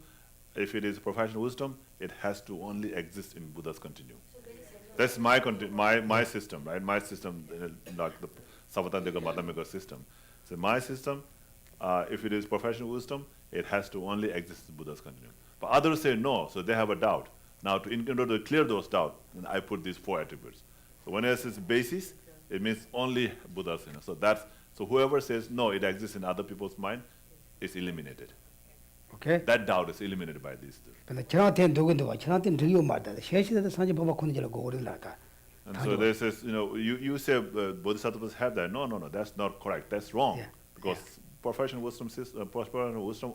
if it is professional wisdom, it has to only exist in Buddha's continuum. That's my system, right? My system, like the Savatandika Madhyamika system. So my system, if it is professional wisdom, it has to only exist in Buddha's continuum. But others say no, so they have a doubt. Now, in order to clear those doubts, then I put these 4 attributes. So when it says basis, it means only Buddha's. So whoever says no, it exists in other people's mind, is eliminated. 오케이. That doubt is eliminated by these two. 근데 저한테 누군데 와. 저한테 누구 말다. 셰시세데 산지 봐봐 콘게라 거고래 나가. And so there says, you say bodhisattvas have that. No, that's not correct. That's wrong. Yeah. Because professional wisdom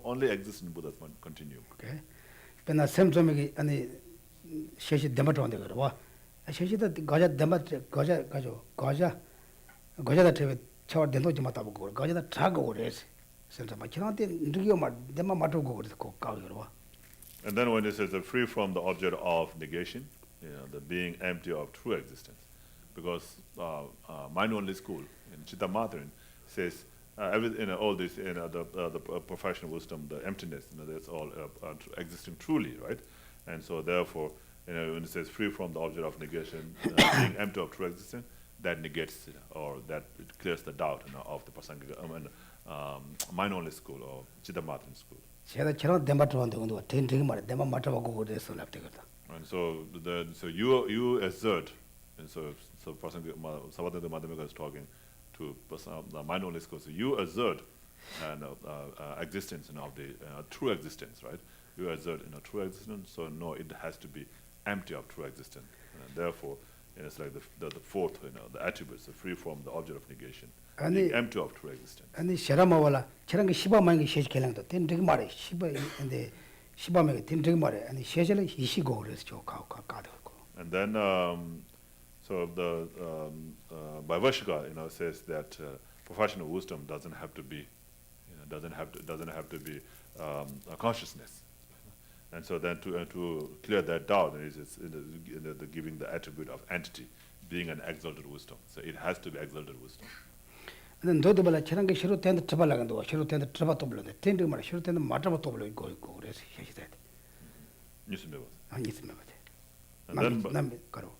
only exists in Buddha's continuum. 오케이. 근데 샘좀이 아니 셰시 데마트한테 그래 와. 셰시다 가자 데마트 가자다 테베 저 데노지 마다 보고 가자다 차고 그래서 센터 마치한테 누구 말 데마 마트고 그래서 고 가고 와. And then when it says free from the object of negation, the being empty of true existence, because mind-only school in Chitta Matharin says all this, the professional wisdom, the emptiness, that's all existing truly, right? And so therefore, when it says free from the object of negation, being empty of true existence, that negates or that it clears the doubt of the Prasangika, mind-only school or Chitta Matharin school. 제가 저런 데마트한테 온도 되게 말해 데마 마트고 그래서 납되거든. And so you assert, and so Savatandika Madhyamika is talking to the mind-only school. So you assert existence of the true existence, right? You assert true existence. So no, it has to be empty of true existence. And therefore, it's like the fourth, the attributes, free from the object of negation, being empty of true existence. 아니 셔라마와라 저런 게 시바만 게 셰시 kelang도 된 되게 말해 시바 근데 시바메가 딘득 말에 아니 셰젤은 이시고 그래서 저 가가고. And then, so the Vaivashika, says that professional wisdom doesn't have to be, doesn't have to be a consciousness. And so then to clear that doubt, is the giving the attribute of entity, being an exalted wisdom. So it has to be exalted wisdom. 근데 너도 발라 저런 게 싫을 때는 잡아라간도 싫을 때는 잡아도 불러대. 딘득 말에 싫을 때는 맞아도 불러 있고 그래서 셰시대. 뉴스메버. 아니 있으면 맞아. And then, 남 가로.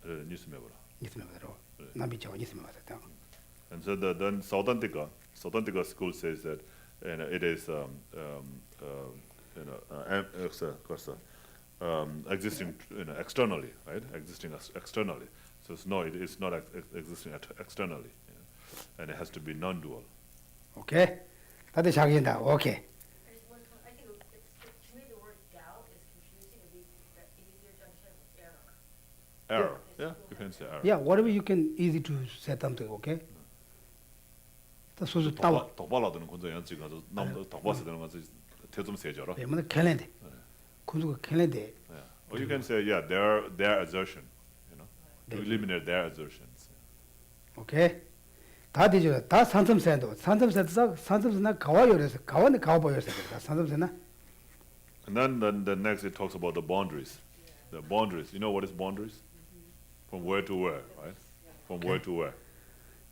뉴스메버. 있으면 맞아요. 남이 저 있으면 맞아. And so then Saudantika school says that it is existing externally, right? Existing externally. So it is not existing externally, and it has to be non-dual. 오케이. 다들 자기인다. 오케이. I just want to, I think to me the word doubt is confusing, it'd be easier to understand with error. Error, yeah, you can say error. Yeah, whatever you can easy to set something, okay? 또 소소 따와. 더 발라드는 건조 연지 가서 남도 더 봤을 때는 가서 대좀 세져라. 예, 뭐는 캘린데. 군주가 캘린데. Or you can say, yeah, their assertion, to eliminate their assertions. 오케이. 다 되죠. 다 산섬세도. 산섬세나 가와요래서 가와는 가와보여서 그다. 산섬세나. And then the next it talks about the boundaries. The boundaries. You know what is boundaries? From where to where, right? From where to where.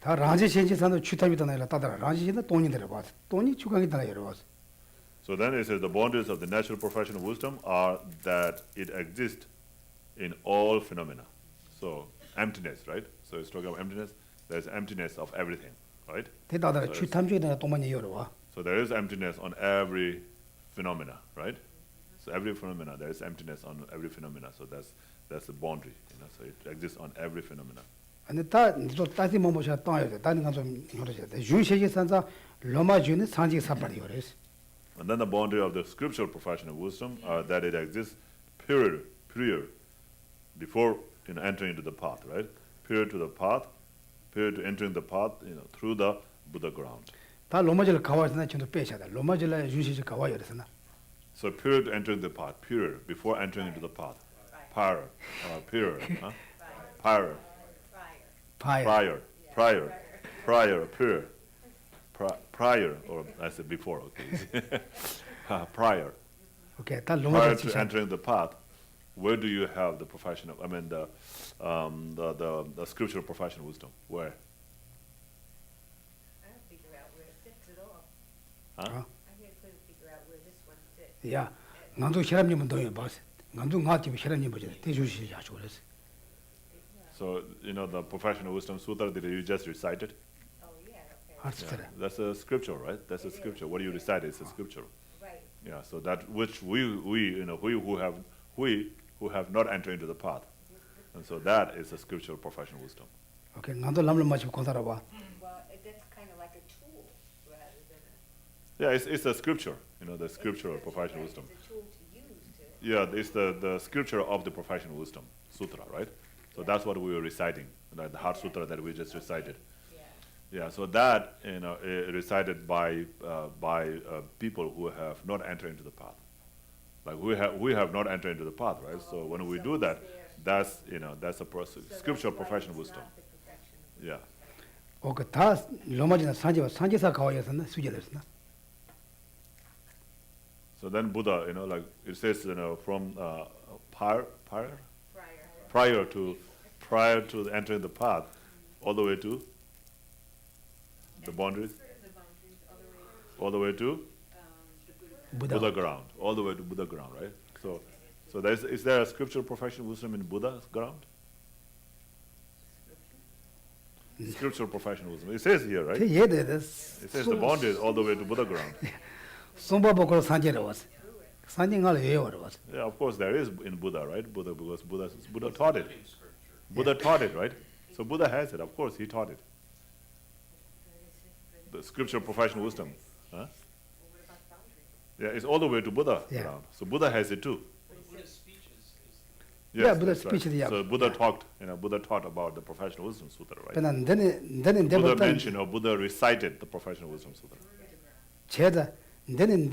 다 란지 신지산도 취탑이다나 따다라. 란지 신도 돈이 들어봐. 돈이 주강이다나 여러봐. So then it says the boundaries of the natural professional wisdom are that it exists in all phenomena. So emptiness, right? So it's talking about emptiness. There's emptiness of everything, right? 대다다라 취탐주에다가 돈만이 여러봐. So there is emptiness on every phenomena, right? So every phenomena, there is emptiness on every phenomena. So that's the boundary, So it exists on every phenomena. 근데 다 또 따지 뭐 보셔 떠야 돼. 다른 거좀 그러셔야 돼. 유세계산사 로마주는 상지 사파리 그래서. And then the boundary of the scriptural professional wisdom are that it exists prior before entering into the path, right? Prior to the path, prior to entering the path, through the Buddha ground. 다 로마절 가와서나 전부 빼셔야 돼. 로마절에 유세지 가와야 돼서나. So prior to entering the path, before entering into the path, prior, prior, prior, or I said before, okay. Prior. 오케이. 다 Prior 로마절 to 지셔. entering the path, where do you have the professional? I mean the scriptural professional wisdom. Where? I don't figure out where it fits at all. Huh? I couldn't figure out where this one fits. 야, 난도 혈압님은 동해 봤어. 난도 나한테 혈압님 보자. 대주시 아주 그랬어. So the professional wisdom sutra that you just recited. Oh, yeah, okay. 알았어. That's a scripture, right? That's a scripture. What you recite is a scripture. Right. Yeah. So that which we who have not entered into the path, and so that is a scriptural professional wisdom. 오케이. 난도 남을 맞추고 건사라 봐. Well, that's kind of like a tool rather than a... Yeah, it's a scripture. The scripture of professional wisdom. It's a tool to use to... Yeah, it's the scripture of the professional wisdom sutra, right? So that's what we were reciting, the Heart Sutra that we just recited. Yeah. Yeah, so that recited by people who have not entered into the path. Like we have not entered into the path, right? So when we do that, that's a scriptural professional wisdom. Yeah. 오케이. 다 로마지나 산지사 가와였었나? 수제됐었나? So then Buddha, like it says, from prior to entering the path, all the way to the boundaries, all the way to Buddha ground, all the way to Buddha ground, right? So is there a scriptural professional wisdom in Buddha's ground? Scriptural professional wisdom. It says here, right? 얘들 It says the boundaries all the way to Buddha ground. 송바보고 산지로 왔어. 산지가 왜 왔어? Yeah, of course there is in Buddha, right? Because Buddha taught it. Buddha taught it, right? So Buddha has it. Of course, he taught it. The scriptural professional wisdom. Huh? Well, what about the boundary? Yeah, it's all the way to Buddha Yeah. ground. So Buddha has it too. Buddha's speech is Yes, Yeah, Buddha's that's right. speech is, yeah. So Buddha talked, Buddha taught about the professional wisdom sutra, right? 너는 Buddha 내가 mentioned or Buddha recited the professional wisdom sutra. 제자 Then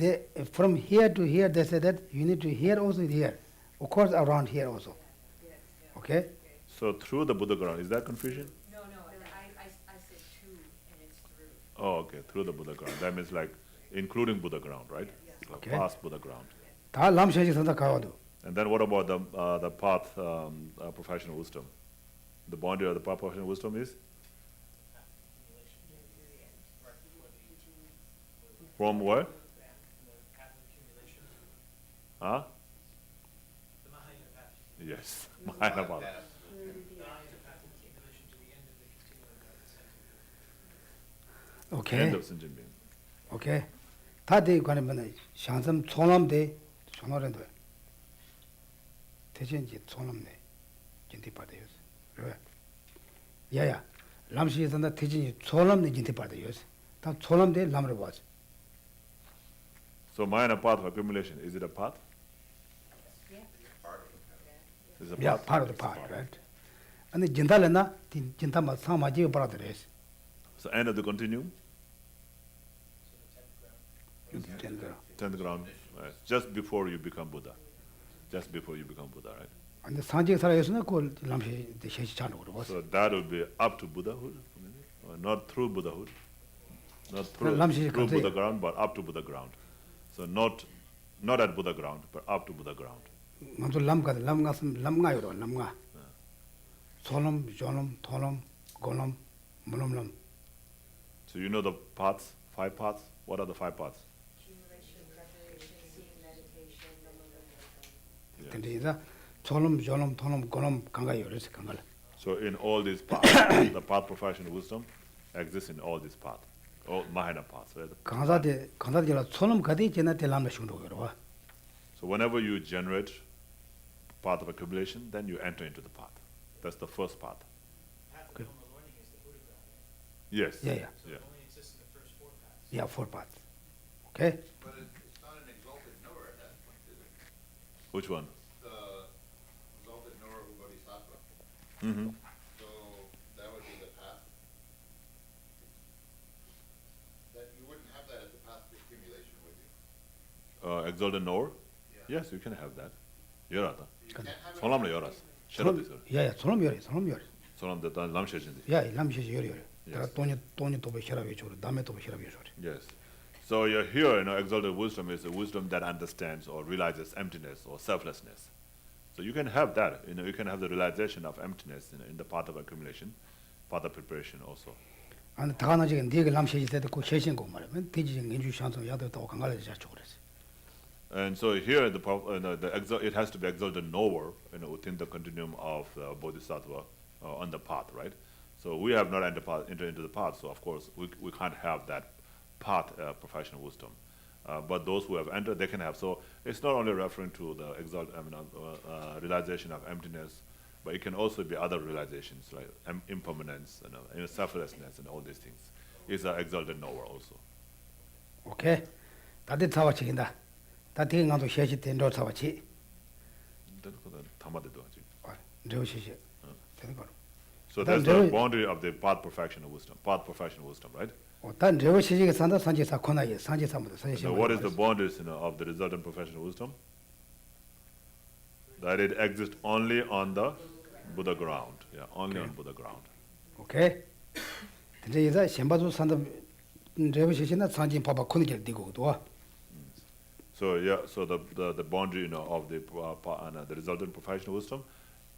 from here to here, they say that you need to here also here. Of course, around here also. Okay? So through the Buddha ground, is that confusion? No, I said two, and it's through. Oh, okay, through the Buddha ground. That means like including Buddha ground, right? So Okay. past Buddha ground. 다 람셰지 선다 가와도. And then what about the path professional wisdom? The boundary of the path professional wisdom is from where? Huh? The Mahayana path. Yes, Mahayana path. The Mahayana path of accumulation to the end of the continuum of the center. 오케이. End of Sinjin 오케이. 다들 관에 뭐는 상점 총람대 총노래도. 대신 이제 총람네. 진짜 받아요. 그래. 야야. 람시 선다 대신 총람네 진짜 받아요. 다 총람대 람을 봐지. So Mahayana path of accumulation, is it a path? Part of the path. Is it a Yeah, path? part of the part, right? And the 진달래나 진짜 막 상마지 받아들여서. So end of the continuum, So the 10th ground. 10th ground, right? Just before you become Buddha. Just before you become Buddha, right? 근데 상직 살아있으면 그 람시 대시 차는 거로 봤어. So that would be up to Buddhahood, or not through Buddhahood. Not through, Lamshi through kanse. Buddha ground, but up to Buddha ground. So not at Buddha ground, but up to Buddha ground. 먼저 람가요로 람가. 소놈, 조놈, 토놈, 고놈, 무놈놈. So you know the paths, 5 paths? What are the 5 paths? Accumulation, preparation, seeing, meditation, Yeah. 근데 이제 소놈, 조놈, 토놈, 고놈 강가요. 그래서 강가를. So in all these paths, the path professional wisdom exists in all these paths, all Mahayana paths. Right? 강사들이라 소놈 가디 지나때 람나 슝도요. So whenever you generate path of accumulation, then you enter into the path. That's the first path. Path of Okay. normal learning is the Buddha ground, right? Yes. Yeah. So it only exists in the first 4 paths. Yeah, 4 parts. Okay? But it's not an exalted knower at that point, is it? Which one? The exalted knower who bodhisattva. Mm-hmm. So that would be the path. That you wouldn't have that as the path of accumulation, would you? Exalted knower? Yeah. Yes, you can have that. 열하다. You can't have it. 소람로 열었어. 싫어도 야, 소놈 열이. 소람 됐다 남셔진데. 야, 람시 열이. 내가 Yes. 돈이 또 히라비 줘로. 남의 또 히라비 줘로. Yes. So you're here, exalted wisdom is a wisdom that understands or realizes emptiness or selflessness. So you can have that, you can have the realization of emptiness in the path of accumulation, path of preparation also. 아니 다가나 지금 네가 람시 때도 그 해신 거 말하면 대지진 인주 샹송 야도 또 강가를 자 그랬어. And so here, it has to be exalted knower, within the continuum of bodhisattva on the path, right? So we have not entered into the path, so of course we can't have that path professional wisdom. But those who have entered, they can have. So it's not only referring to the realization of emptiness, but it can also be other realizations, like impermanence, selflessness, and all these things. It's an exalted knower also. 오케이. 다들 사와 치긴다. 다들 가도 해시 된도 사와 치. 담아대도 아직. 려시시. 되는 거. So Then that's the there- boundary of the path professional wisdom, right? 단 려시시가 산다 산지사 코나에 산지사무도 산지시. So what is the boundaries of the resultant professional wisdom? That it exists only on the Buddha ground. Yeah, only on Buddha ground. 오케이. 근데 이제 셴바도 산다 려시시나 산지 봐봐 코니게 되고도. So yeah, so the boundary of the resultant professional wisdom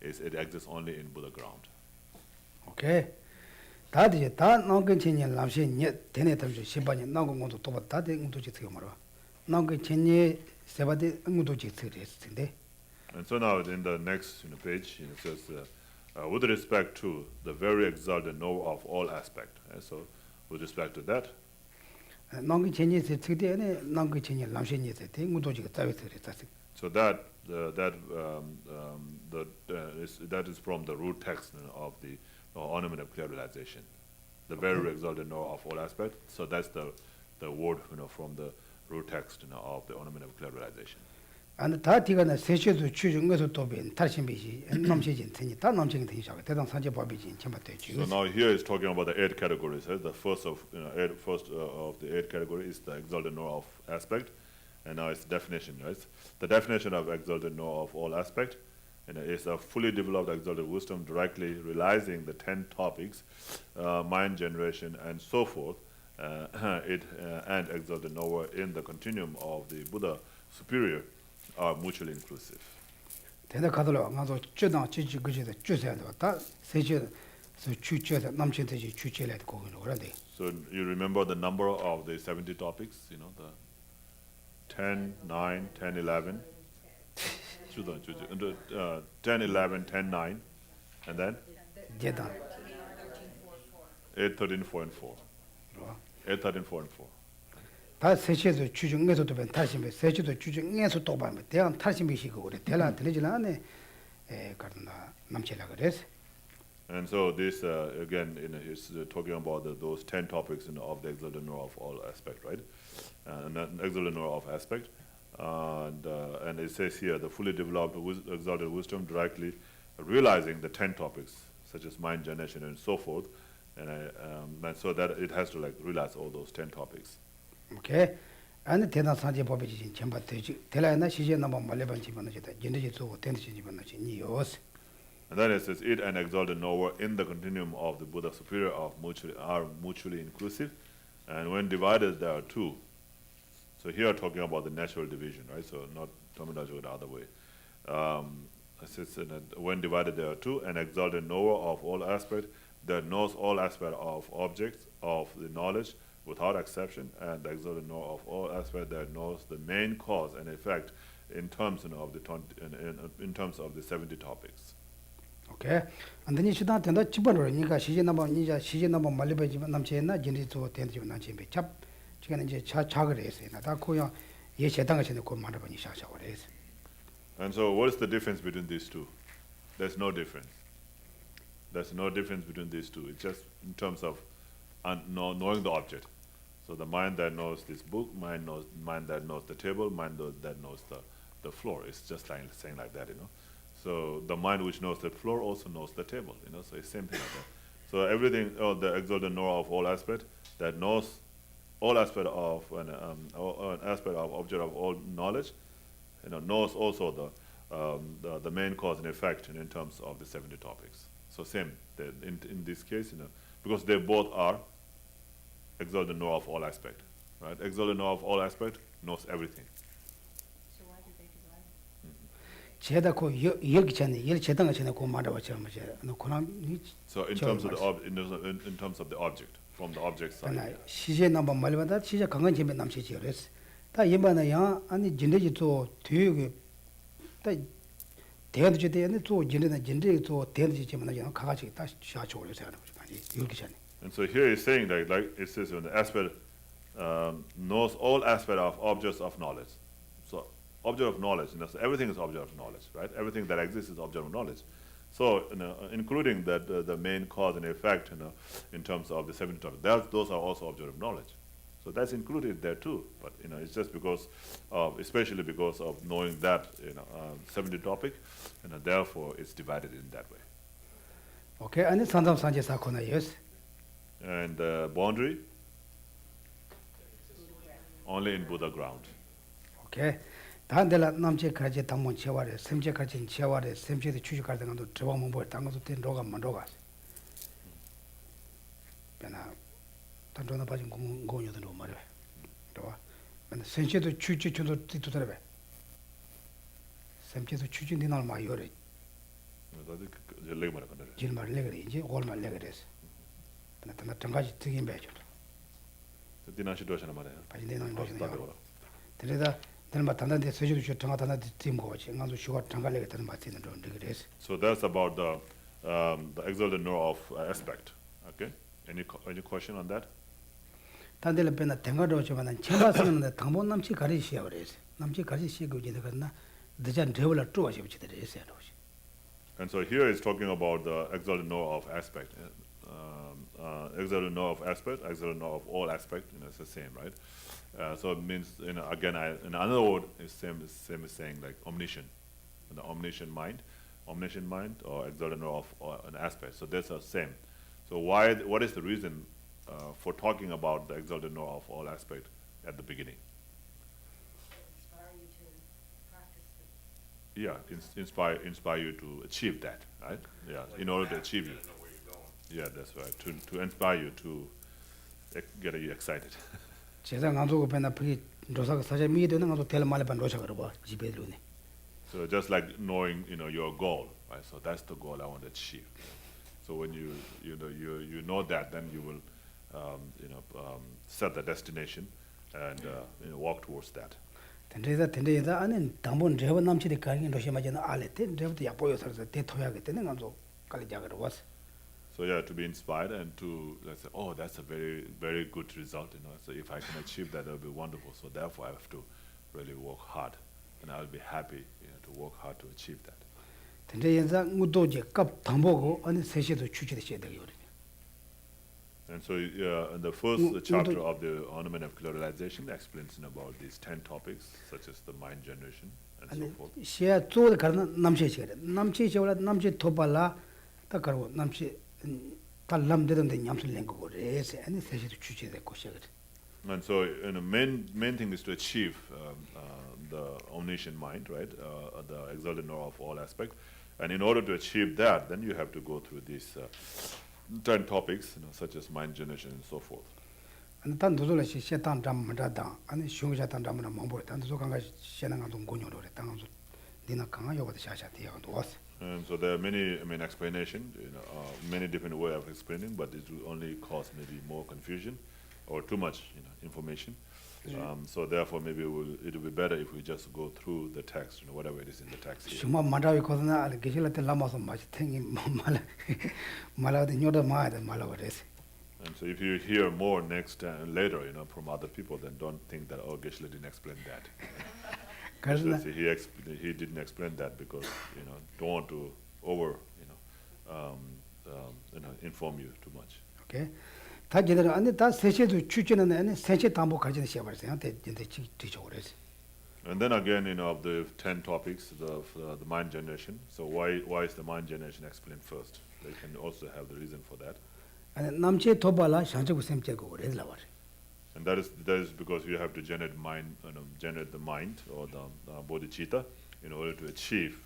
is it exists only in Buddha ground. 오케이. 다들 다 나온 전에 람시 녀 되네 담주 시바니 나온 것도 또 다들 응도지 되게 말아. 나온 전에 세바데 응도지 되게 했는데. And so now in the next page, it says, with respect to the very exalted knower of all aspect. So with respect to that, 나온 전에 세트데네 나온 전에 람시 녀 되게 응도지가 따위 되었어. so that is from the root text of the Ornament of Clear Realization, the very exalted knower of all aspects. So that's the word from the root text of the Ornament of Clear Realization. and Tatigan sessions to choosing to Tobin, Tarshimbishi, and Namshin, Tanamshin, Tedan Sanjay Babiji, Chambate. So now here is talking about the 8 categories. Right? The first of of the 8 category is the exalted knower of aspect, and now it's definition. Right? The definition of exalted knower of all aspect, and is a fully developed exalted wisdom directly realizing the 10 topics, mind generation, and so forth. And exalted knower in the continuum of the Buddha superior are mutually inclusive. Then the Katalo, Nazo, Judan, Chichi, Guji, Jusan, Seju, so Chucha, Namchin, Chuchi, let go already. So you remember the number of the 70 topics, you know, the 10, 9, 10, 11, 10, 11, 10, 9, and then? Jedan. 8, 13, 4, and 4. 8, 13, 4, and 4. 다 세체도 추중에서 또 탈심에 세체도 추중에서 또 봐면 대한 탈심이시고 그래 대라 들리질 않네 에 그러나 남체라 그래서 And so this again is talking about those 10 topics of the exalted knower of all aspect, right? And an exalted knower of aspect, and it says here the fully developed exalted wisdom directly realizing the 10 topics such as mind generation and so forth, and so that it has to like realize all those 10 topics. 오케이 아니 대단 산지 법이지 전부 되지 대라나 시제 넘어 말레반 집어넣지다 진짜 저 텐지 집어넣지 니요스. And then it says, it and exalted knower in the continuum of the Buddha superior are mutually inclusive, and when divided there are two. So here talking about the natural division, right? So not terminology the other way. It says, when divided there are two, an exalted knower of all aspects that knows all aspects of objects of the knowledge without exception, and the exalted knower of all aspects that knows the main cause and effect in terms of the 70 topics. 오케이. 안더니 시다 된다 집어넣으니까 시제 넘어 말레반 집 남체나 진리도 텐지 남체 잡 지금 이제 작을 했어요. 다 고요 예 제당하시는 그 말을 보니 샤샤고 그래서. And so what is the difference between these two? There's no difference. There's no difference between these two. It's just in terms of knowing the object. So the mind that knows this book, mind that knows the table, mind that knows the floor. It's just like saying like that, you know. So the mind which knows the floor also knows the table, you know. So it's same thing like that. So everything, the exalted knower of all aspect that knows all aspect of an aspect of object of all knowledge, you know, knows also the main cause and effect in terms of the 70 topics. So same in this case, you know, because they both are exalted knower of all aspect, right? Exalted knower of all aspect knows everything. So why did they divide? 제다 고 여기 전에 열 제당을 전에 고 말아봤죠, 뭐지? 너 그럼 So in terms of the object, from the object side. 나 시제 넘어 말마다 시제 강한 집에 남체지 그랬어. 다 이번에야 아니 진리지도 되게 다 대한도 제대로 또 진리는 또 대한도 제만 가가지고 다 샤초 그래서 하는 거지. 아니 여기 전에. And so here is saying that, like it says, when the aspect knows all aspect of objects of knowledge. So object of knowledge, you know, so everything is object of knowledge, right? Everything that exists is object of knowledge. So, you know, including that the main cause and effect, you know, in terms of the 70 topics, those are also object of knowledge. So that's included there too. But you know, it's just because of, especially because of knowing that, you know, 70 topic, and therefore it's divided in that way. 오케이. 아니 산삼 산제 사코나 예스. And the boundary only in Buddha ground. 오케이. 단데라 남체 가지 당문 체와래 샘체 가진 체와래 샘체의 추주 가는 것도 저방문 볼 당것도 된 로가만 로가. 배나 단전에 빠진 공고녀도 너무 말이야. 또 근데 샘체도 추주도 뒤도더래. 샘체도 추주니 날 많이 요래. 질말 내그래 이제 올말 내그래서. 근데 정가지 되긴 배죠. 디나시 도시나 말이야. 빠진데는 도시나. 그래다 So that's about the exalted knower of aspect. Okay. Any question on that? And so here is talking about the exalted knower of aspect. exalted knower of aspect, exalted knower of all aspect, it's the same, right? So it means, again, in another word, is same as saying like omniscient, the omniscient mind, or exalted knower of an aspect. So that's the same. So what is the reason for talking about the exalted knower of all aspect at the beginning? Inspire you to practice the Yeah, inspire you to achieve that, right? Yeah, in order to achieve it. Yeah, that's right. To inspire you to get you excited. So just like knowing, your goal, right? So that's the goal I want to achieve. So when you know that, then you will set the destination and walk towards that. So yeah, to be inspired and to let's say, oh, that's a very, very good result, So if I can achieve that, that'll be wonderful. So therefore, I have to really work hard, and I'll be happy, to work hard to achieve that. And so, in the first chapter of the Ornament of Clear Realization explains about these 10 topics, such as the mind generation and so forth. And so, the main thing is to achieve the omniscient mind, right? The exalted knower of all aspects. And in order to achieve that, then you have to go through these 10 topics, such as mind generation and so forth. And so there are many, explanations, many different ways of explaining, but it will only cause maybe more confusion or too much, information. So therefore, maybe it will be better if we just go through the text, whatever it is in the text here. And so if you hear more later, from other people, then don't think that, oh, Geshe didn't explain that. He didn't explain that because, don't want to inform you too much. Okay. And then again, of the 10 topics, the mind generation. So why is the mind generation explained first? They can also have the reason for that. And that is because you have to generate the mind or the bodhicitta in order to achieve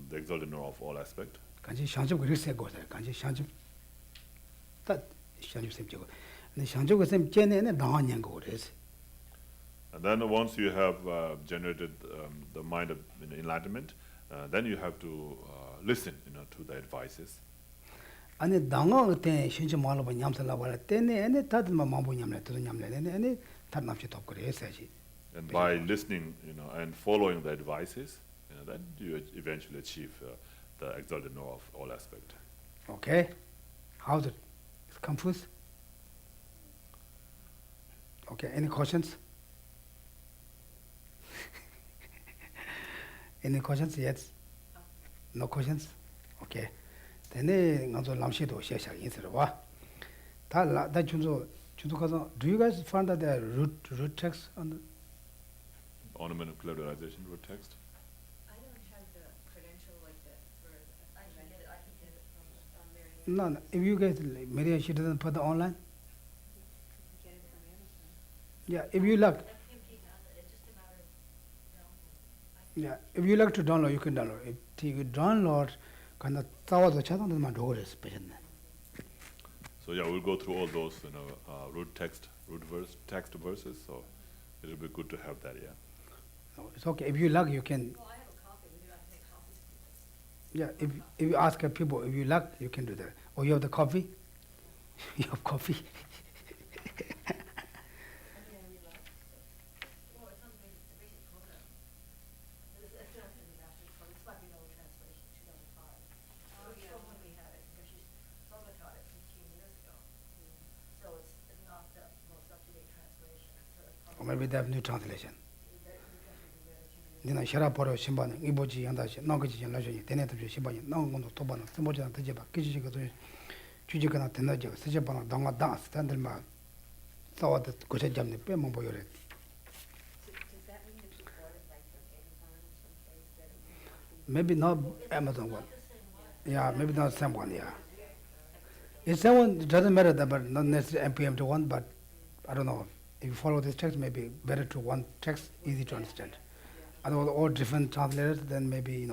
the exalted knower of all aspects. And then once you have generated the mind of enlightenment, then you have to listen, to the advices. And by listening, and following the advices, then you eventually achieve the exalted knower of all aspects. Okay, how's it? It's confused? Okay, any questions? Any questions? Yes? No questions? Okay. Then do you guys find that there are root text on the Ornament of Clear Realization root text? I don't have the credential like that I can get it from Maryam. No, if you guys, Maria, she doesn't put the online? Yeah, if you like. It's just a matter of Yeah, if you like to download, you can download. If you download, So yeah, we'll go through all those, root text verses. So it'll be good to have that. Yeah. No, it's okay. If you like, you can. Well, I have a copy. We do have to make copies. Yeah, if you ask people, if you like, you can do that. Or you have the coffee? You have coffee? Well, it's on the basic program. It's not in the master's program. This might be an old translation, 2005. It's from when we had it, because Sangha taught it 15 years ago. So it's not the most up-to-date translation. So Or maybe they have new translation. Shara Poro Shimban, Iboji and Nagaji and Laji, Tenet of Shibani, no one to Tobana, Timoja and Tajaba, Kishi, 주지거나 되나죠. 세제번호 동화 다 스탠들만 싸워도 고쳐 잡는 빼면 보여래. Does that mean that you bought it like from Amazon or someplace that it would not be? Maybe not Amazon one. Yeah, maybe not same one, yeah. It's someone, it doesn't matter that, but not necessarily NPM to one, but I don't know. If you follow this text, maybe better to one text, easy to understand. Otherwise, all different translators, then maybe,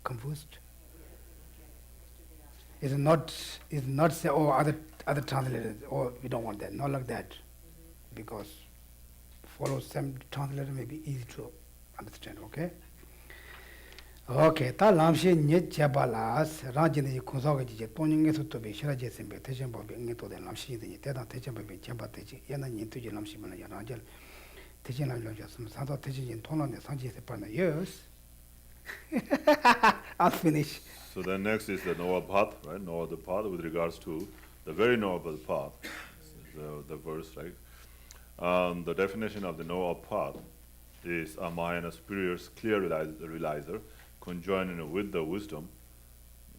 confused. It's not say, oh, other translators, oh, we don't want that. Not like that. Because follow same translator may be easy to understand, okay? Okay, ta lamshi nye chebalas, rangin ji kunsaga ji toning su to be Sera Je Sembe, Techen Bobi, Nito de Lamshi, the Tetan Techen Bobi, Chemba Techi, Yana Nintu Lamshi Mana Rangel, Techen Lamja, some Santa Techi in Tonan, the Sanji Sepana, yes. I'll finish. So then next is the noble path, right? Noble path with regards to the very noble path, the verse, right? The definition of the noble path is a Mahayana superior's clear realizer, conjoined with the wisdom,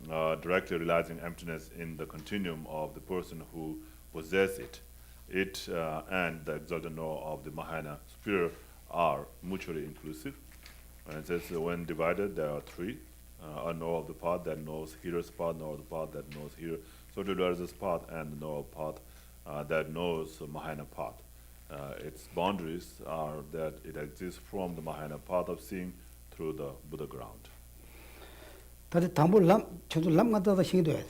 directly realizing emptiness in the continuum of the person who possesses it. It and the exalted know of the Mahayana superior are mutually inclusive. And it says when divided, there are three. A know of the path that knows hearer's path, know of the path that knows hearer, so realizes path, and the know of path that knows Mahayana path. Its boundaries are that it exists from the Mahayana path of seeing through the Buddha ground. 다들 담보 저도 람 갖다가 신기도 해.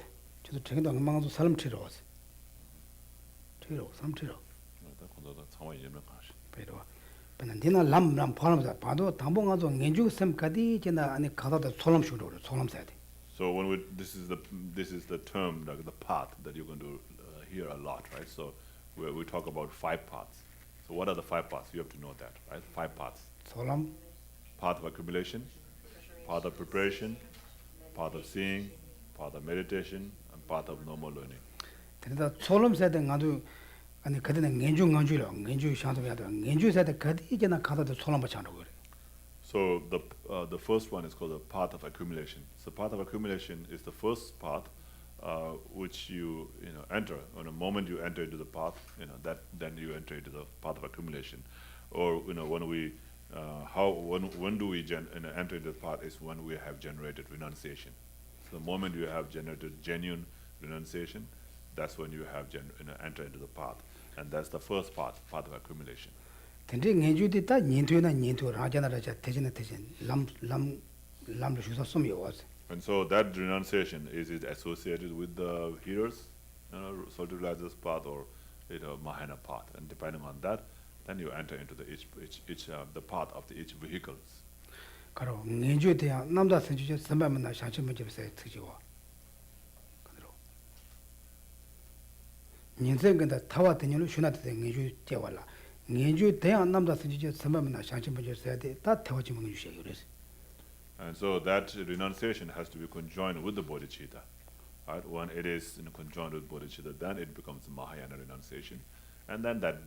저도 저기도 망도 사람 치러 왔어. 치러 사람 치러. 배로. 근데 람 포함해서 봐도 담보 가서 연주 셈까지 제가 안에 가다도 소름 쉬고 소름 써야 돼. So when this is the term, like the path that you're going to hear a lot, right? So we talk about 5 paths. So what are the 5 paths? You have to know that, right? 5 paths. 소름, Path of accumulation, path of preparation, path of seeing, path of meditation, and path of normal learning. 그래서 소름 써야 돼. 가도 아니 그때는 연주 샹도야 돼. 연주 써야 돼. 그때 이제나 가다도 소름 받잖아 그래. So the first one is called the path of accumulation. So path of accumulation is the first path which you enter. On the moment you enter into the path, then you enter into the path of accumulation. Or when we when do we enter into the path is when we have generated renunciation. So the moment you have generated genuine renunciation, that's when you have entered into the path, and that's the first path of accumulation. 근데 연주도 다 년도 하잖아라. 대전에 람도 주사 숨이 왔어. And so that renunciation is it associated with the hearers, so to realize this path, or Mahayana path, and depending on that, then you enter into the each the path of each vehicles. 가로 연주에 대한 남자 선주제 선배만나 샤치 문제에서 특지고. 그대로. 인생근데 타와 되는 순화된 연주 제발라. 연주 대한 남자 선주제 선배만나 샤치 문제에서 다 태워지 먹는 주시요. 그래서. And so that renunciation has to be conjoined with the bodhicitta. Right? When it is conjoined with bodhicitta, then it becomes Mahayana renunciation, and then that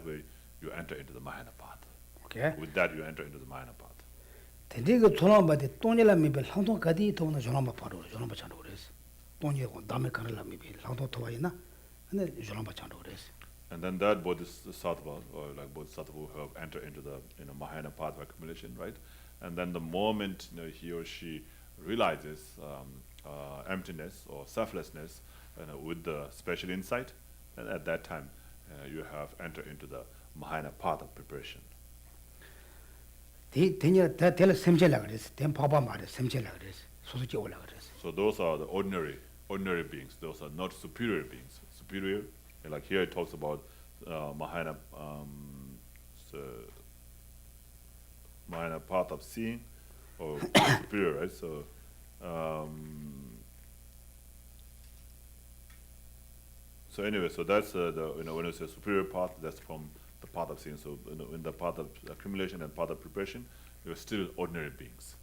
way you enter into the Mahayana path. Okay. With that you enter into the Mahayana path. 근데 그 존엄바데 똥이라미벨 항동 가디 도나 존엄바 바로 존엄바 찬도 그래서. 똥이고 남의 가르라미벨 항동 토와이나 근데 존엄바 찬도 그래서. And then that bodhisattva, or like bodhisattva who have entered into the Mahayana path of accumulation, right? And then the moment he or she realizes emptiness or selflessness with the special insight, and at that time you have entered into the Mahayana path of preparation. So those are the ordinary beings. Those are not superior beings. Superior, like here it talks about Mahayana Mahayana path of seeing, or superior, right? So, so anyway, so that's when you say superior path, that's from the path of seeing. So in the path of accumulation and path of preparation, you're still ordinary beings.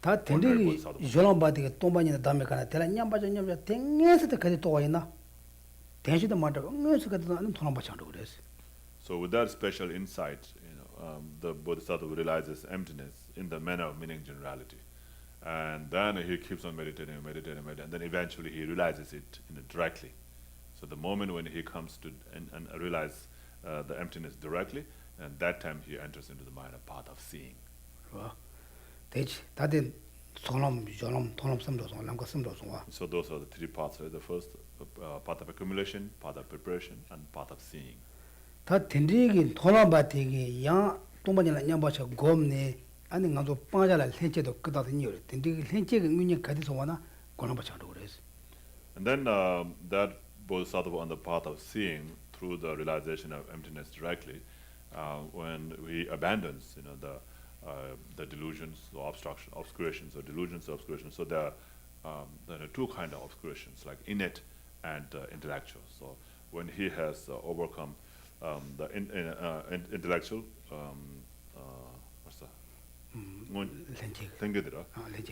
다 된들이 졸업받이가 똥반이나 담에 가나 대라 냠바죠 땡에서도 가지 또 와있나 대시도 말도 응에서 가도 안 돌아봐찬도 그랬어. So with that special insight, the Bodhisattva realizes emptiness in the manner of meaning generality, And then he keeps on meditating, and then eventually he realizes it directly. So the moment when he comes to and realize the emptiness directly, and that time he enters into the minor path of seeing. So those are the three paths, right? The first path of accumulation, path of preparation, and path of seeing. And then that Bodhisattva on the path of seeing through the realization of emptiness directly, when he abandons, the delusions or obscurations or delusions or obscurations. So there are two kinds of obscurations, like innate and intellectual. So when he has overcome the intellectual, what's that?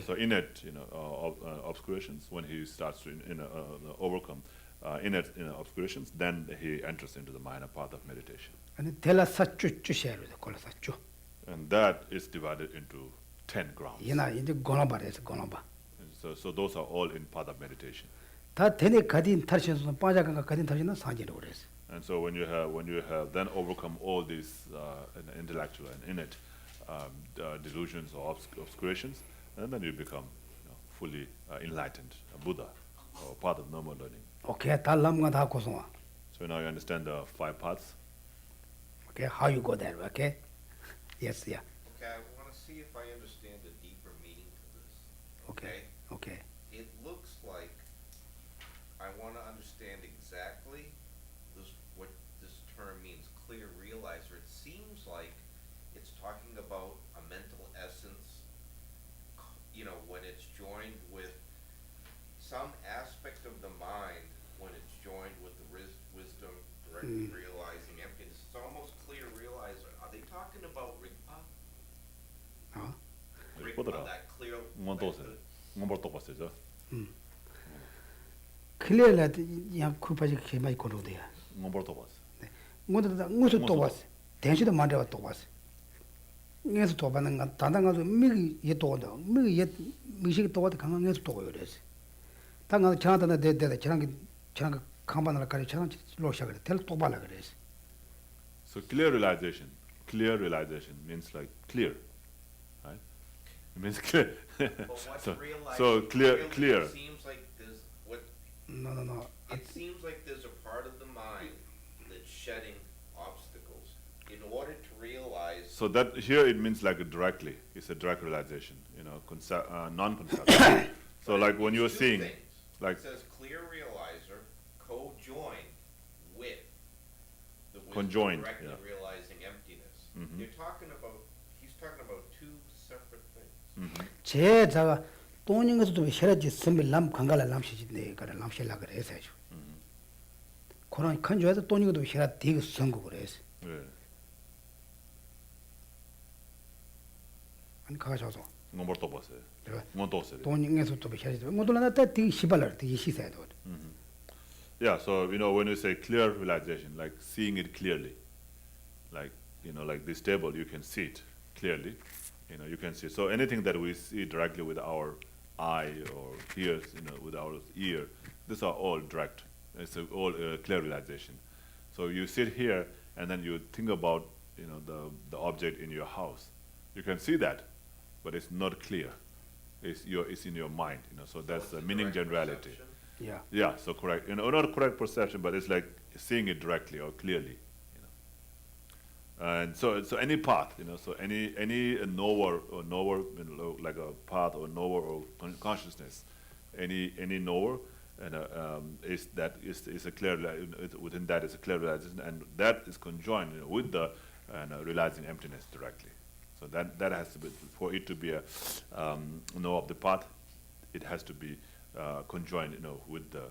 So innate, obscurations. When he starts to overcome innate obscurations, then he enters into the minor path of meditation. And that is divided into 10 grounds. So those are all in path of meditation. And so when you have then overcome all these intellectual and innate delusions or obscurations, and then you become fully enlightened, a Buddha, or part of normal learning. So now you understand the 5 paths. Okay, how you go there? Okay. Yes, yeah. Okay, I want to see if I understand the deeper meaning to this. Okay. It looks like I want to understand exactly what this term means, clear realizer. It seems like it's talking about a mental essence, when it's joined with some aspect of the mind, when it's joined with the wisdom, directly realizing emptiness. It's almost clear realizer. Are they talking about Rigpa? Rigpa, that clear. Clearly, young Kupaji came by Korodea. Mutu Tobas, Tension Mandela Tobas. Yes, Toban and Tandanga, Migi Yetoda, Migi yet Mishik Toba coming against Toyos. Tanga chant and the dead, the Chang Kampana Karichan, Loshaka, tell Tobalagares. So clear realization means like clear, right? It means clear. But what's realizing? So clear. It seems like there's No. It seems like there's a part of the mind that's shedding obstacles in order to realize. So that here it means like directly. It's a direct realization, non-conceptual. So like when you're seeing, like it says clear realizer, co-join with the wisdom Conjoined, directly yeah. realizing emptiness. Mhm. He's talking about two separate things. 제 자가 돈인 것도 셔라지 선물 남 강가라 남시지네 그래 남실라 그래서 그런 큰 조에서 돈인 것도 셔라 되게 선거 그래서 예. 아니 가셔서 ngomor 봤어요. 내가 ngomor 돈인 것도 셔라지 모두 나다 되게 시발을 되게 시세도 Yeah, so when you say clear realization, like seeing it clearly, like like this table, you can see it clearly. You can see. So anything that we see directly with our eye or hears, with our ear, these are all direct. It's all clear realization. So you sit here and then you think about, the object in your house. You can see that, but it's not clear. It's in your mind. So that's the meaning generality. Perception. Yeah. Yeah, so correct. Not correct perception, but it's like seeing it directly or clearly. And so any path, so any knower or like a path or knower or consciousness, any knower, and is a clear within that is a clear realization, and that is conjoined with the realizing emptiness directly. So that has to be, for it to be a know of the path, it has to be conjoined, with the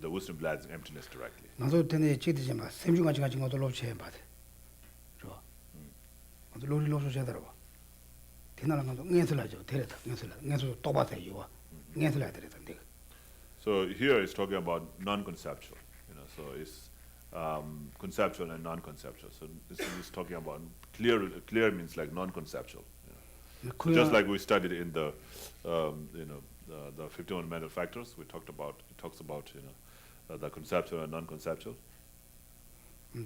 wisdom realizing emptiness directly. 나도 때문에 지듯이만 샘중같이 같이 것도 롭체 봐대. 저. 아주 로리 롭서 제대로 봐. 대나랑 것도 응애슬라죠. 데려다. 응애슬라 또 봐대 이거. 응애슬라 데려다. 내가. So here it's talking about non-conceptual, so it's conceptual and non-conceptual. So this is talking about clear means like non-conceptual. So just like we studied in the, the 51 mental factors, it talks about, the conceptual and non-conceptual.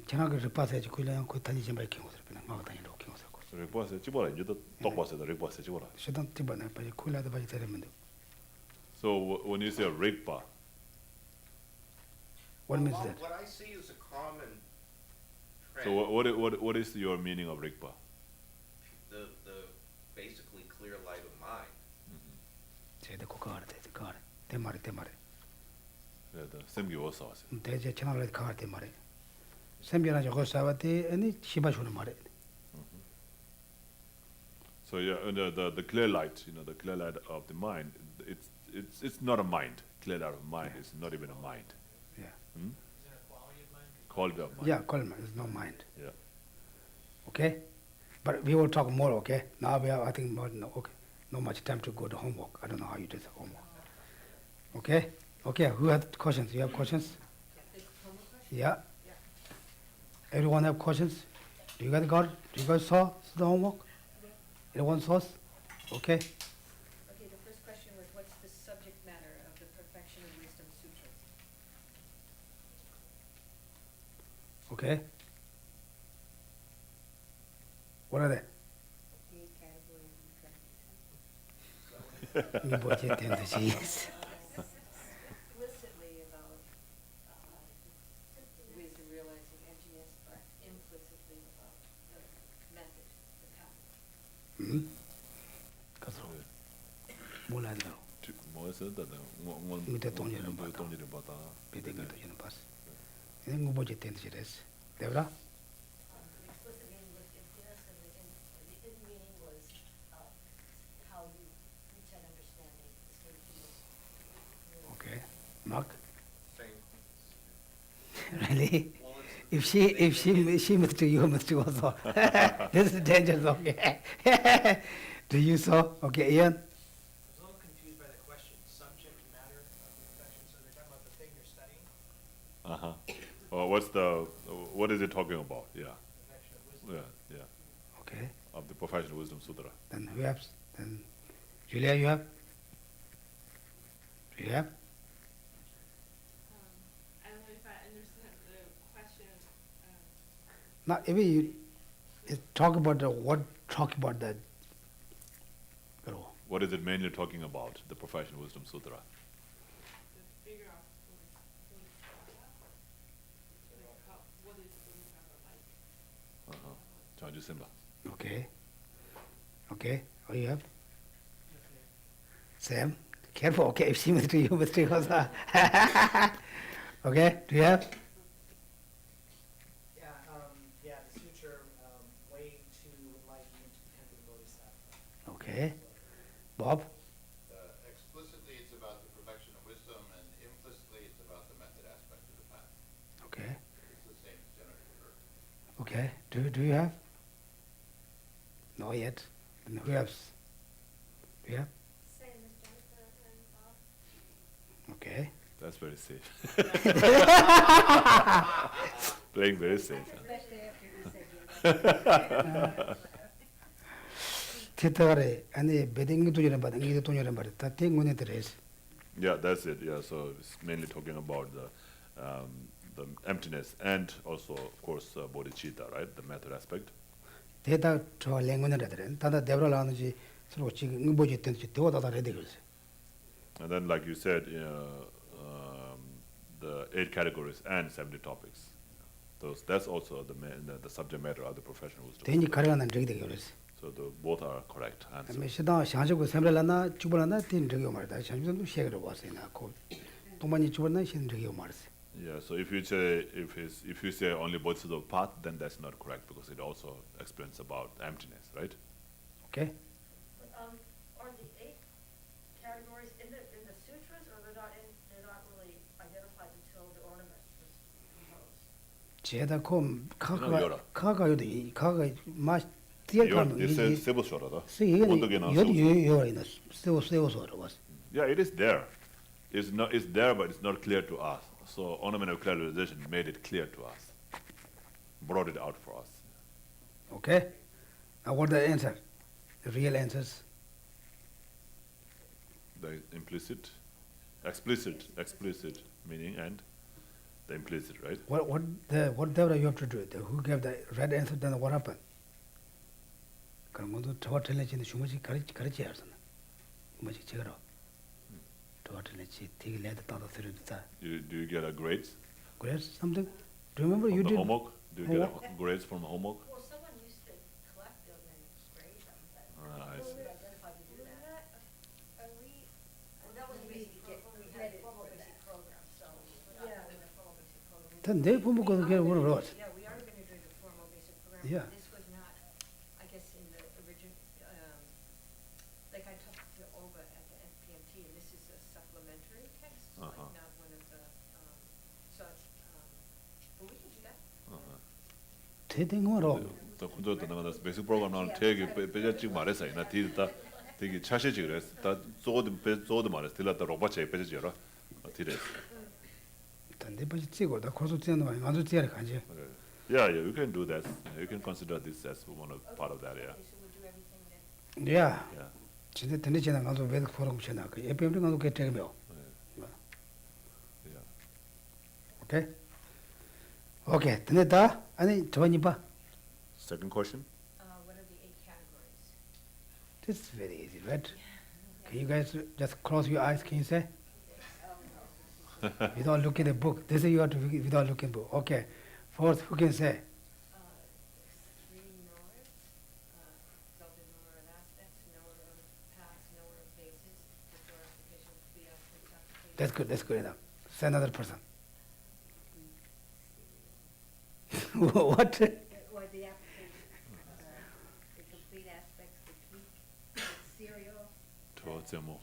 지나가 리파세지 굴려야 그 단지 좀 밝힌 것을 그냥 막 다니는 거 기억을 하고. 릭바세 집어라 이제도 똑바세다 릭바세 집어라. 시단 티바네 빨리 굴려다 빨리 되면 돼. So when you say rigpa, What means that? What I see is a common trend. so what is your meaning of rigpa? The basically clear light of mind. 제대 고가를 돼. 가를. 대 말이. Yeah, the semgiwosa. 대제 지나갈 때 가을 때 말에. 샘비나 저거 사와티 아니 시바주는 말에. So yeah, and the clear light, the clear light of the mind, it's not a mind. Clear light of mind is not even a mind. Yeah. Hmm? Is there a quality of mind? Quality of mind. Yeah, colma is no mind. Yeah. Okay? But we will talk more, okay? Now we have, I think, no much time to go to homework. I don't know how you do the homework. Okay? Okay, who has questions? You have questions? Yeah? Everyone have questions? Do you guys got it? Do you guys saw the homework? Everyone saw? Okay? Okay, the first question was, what's the subject matter of the Perfection of Wisdom Sutras? Okay? What are they? Yes. Explicitly about wisdom realizing emptiness, but implicitly about the method, the path. 가서 몰라야 돼요. 뭐였어요? 밑에 돈이를 받아. 돈이를 받아. 배대기도 저는 봤어. 이런 거 보지 텐데 저랬어. 되더라? The explicit meaning was emptiness, and the in meaning was how you reach that understanding, the state of being. Okay. Mark? Same. Really? Well, If she must do, you must do also. This is dangerous, okay? Do you so? Okay, Ian? I was a little confused by the question, subject matter of perfection, so they're talking about the thing you're studying, What is it talking about? Yeah. perfection of wisdom. Yeah. Okay. Of the Professional Wisdom Sutra. Then who has? Then Julia, you have? Do you have? I don't know if I understand the question. Now, if you talk about that. What is it mainly talking about? The Professional Wisdom Sutra. The figure out what is Bodhisattva like? Chanju Simba. Okay. Okay. What do you have? Sam? Careful, okay, if she must do, you must do also. Okay, do you have? Yeah, the sutra, way to enlightenment dependent bodhisattva. Okay. Bob? Explicitly, it's about the perfection of wisdom, and implicitly, it's about the method aspect of the path. Okay. It's the same genitive verb. Okay. Do you have? Not yet. Then who else? Do you have? Same as Jennifer and Bob. Okay. That's very safe. Playing very safe. Especially after you said 티타가래 아니 베딩 돈이란 말, 이 돈이란 말, 다 땡군에 들어있어. Yeah, that's it. Yeah, so it's mainly talking about the emptiness and also, of course, bodhicitta, right? The method aspect. 대다 저 랭군이라 들은 다다 데브랄 하는지 서로 지금 뭐지 텐지 대화다 해야 되겠어. And then, like you said, the 8 categories and 70 topics. That's also the subject matter of the professional wisdom. 대니 가려는 적이 되겠어. So both are correct answers. 뭐 시다 상하고 샘rel하나 주벌하나 된 적이 말다. 상주도 시행으로 왔으나 고 동반이 주벌나 시행 적이 말았어. Yeah, so if you say only bodhisattva path, then that's not correct because it also explains about emptiness, right? Okay? Are the 8 categories in the sutras, or they're not really identified until the ornament was composed? 제다 콤 여러. 카가요도 카가 마 뒤에 가면 It says 세부쇼라다. Yeah, it is there. It's there, but it's not clear to us. So Ornament of Clear Realization made it clear to us, brought it out for us. Okay? Now what the answer? The real answers. The implicit, explicit meaning, and the implicit, right? Whatever you have to do, who gave the right answer, then what happened? 그럼 모두 도와달래지는 주무시 가르치 하잖아. 뭐지 제가로. 도와달래지 되게 내다 따라 들으다. Do you get a grades Grades something? Do you remember from you the did? homework? Do you get grades from the homework? Well, someone used to collect them and grade them, but I who see. identified to do that? Well, that was the basic, we had formal basic program, so we're not doing the formal basic program. then they formal go get one of those. Yeah, we are gonna do the formal basic program. Yeah. This was not, I guess, in the original, like I talked to Olga at the NPMT, and this is a supplementary text, like Uh-huh. not one of the, but we can do that. 대등 뭐로. 또 군조도 나가다 베이직 프로그램 나온 되게 배제직 말해서 나 뒤다 되게 차시지 그랬어. 다 쪼도 말했어. 들었다 로봇에 배제지라. 뒤래. 근데 벌써 찍고 나 코스 찍는 거 아주 찍어야 간지. Yeah, you can do that. You can consider this as one of part of that, yeah. Okay, so we'll do everything then. 야. Yeah. 진짜 근데 지나 가서 왜 포럼 치나. 그 에피엠 가서 그 되게요. Yeah. 오케이. 오케이. 됐다. 아니 저번이 봐. Second question. What are the 8 categories? This is very easy, right? Can you guys just close your eyes? Can you say? Without looking at the book. This is you have to without looking at the book. Okay. First, who can say? 3 knowers, exalted knower of aspects, knower of paths, knower of bases, purification, application. That's good. That's good enough. Say another person. What? Or the application, the complete aspects, the tweak, the serial. 저 제목.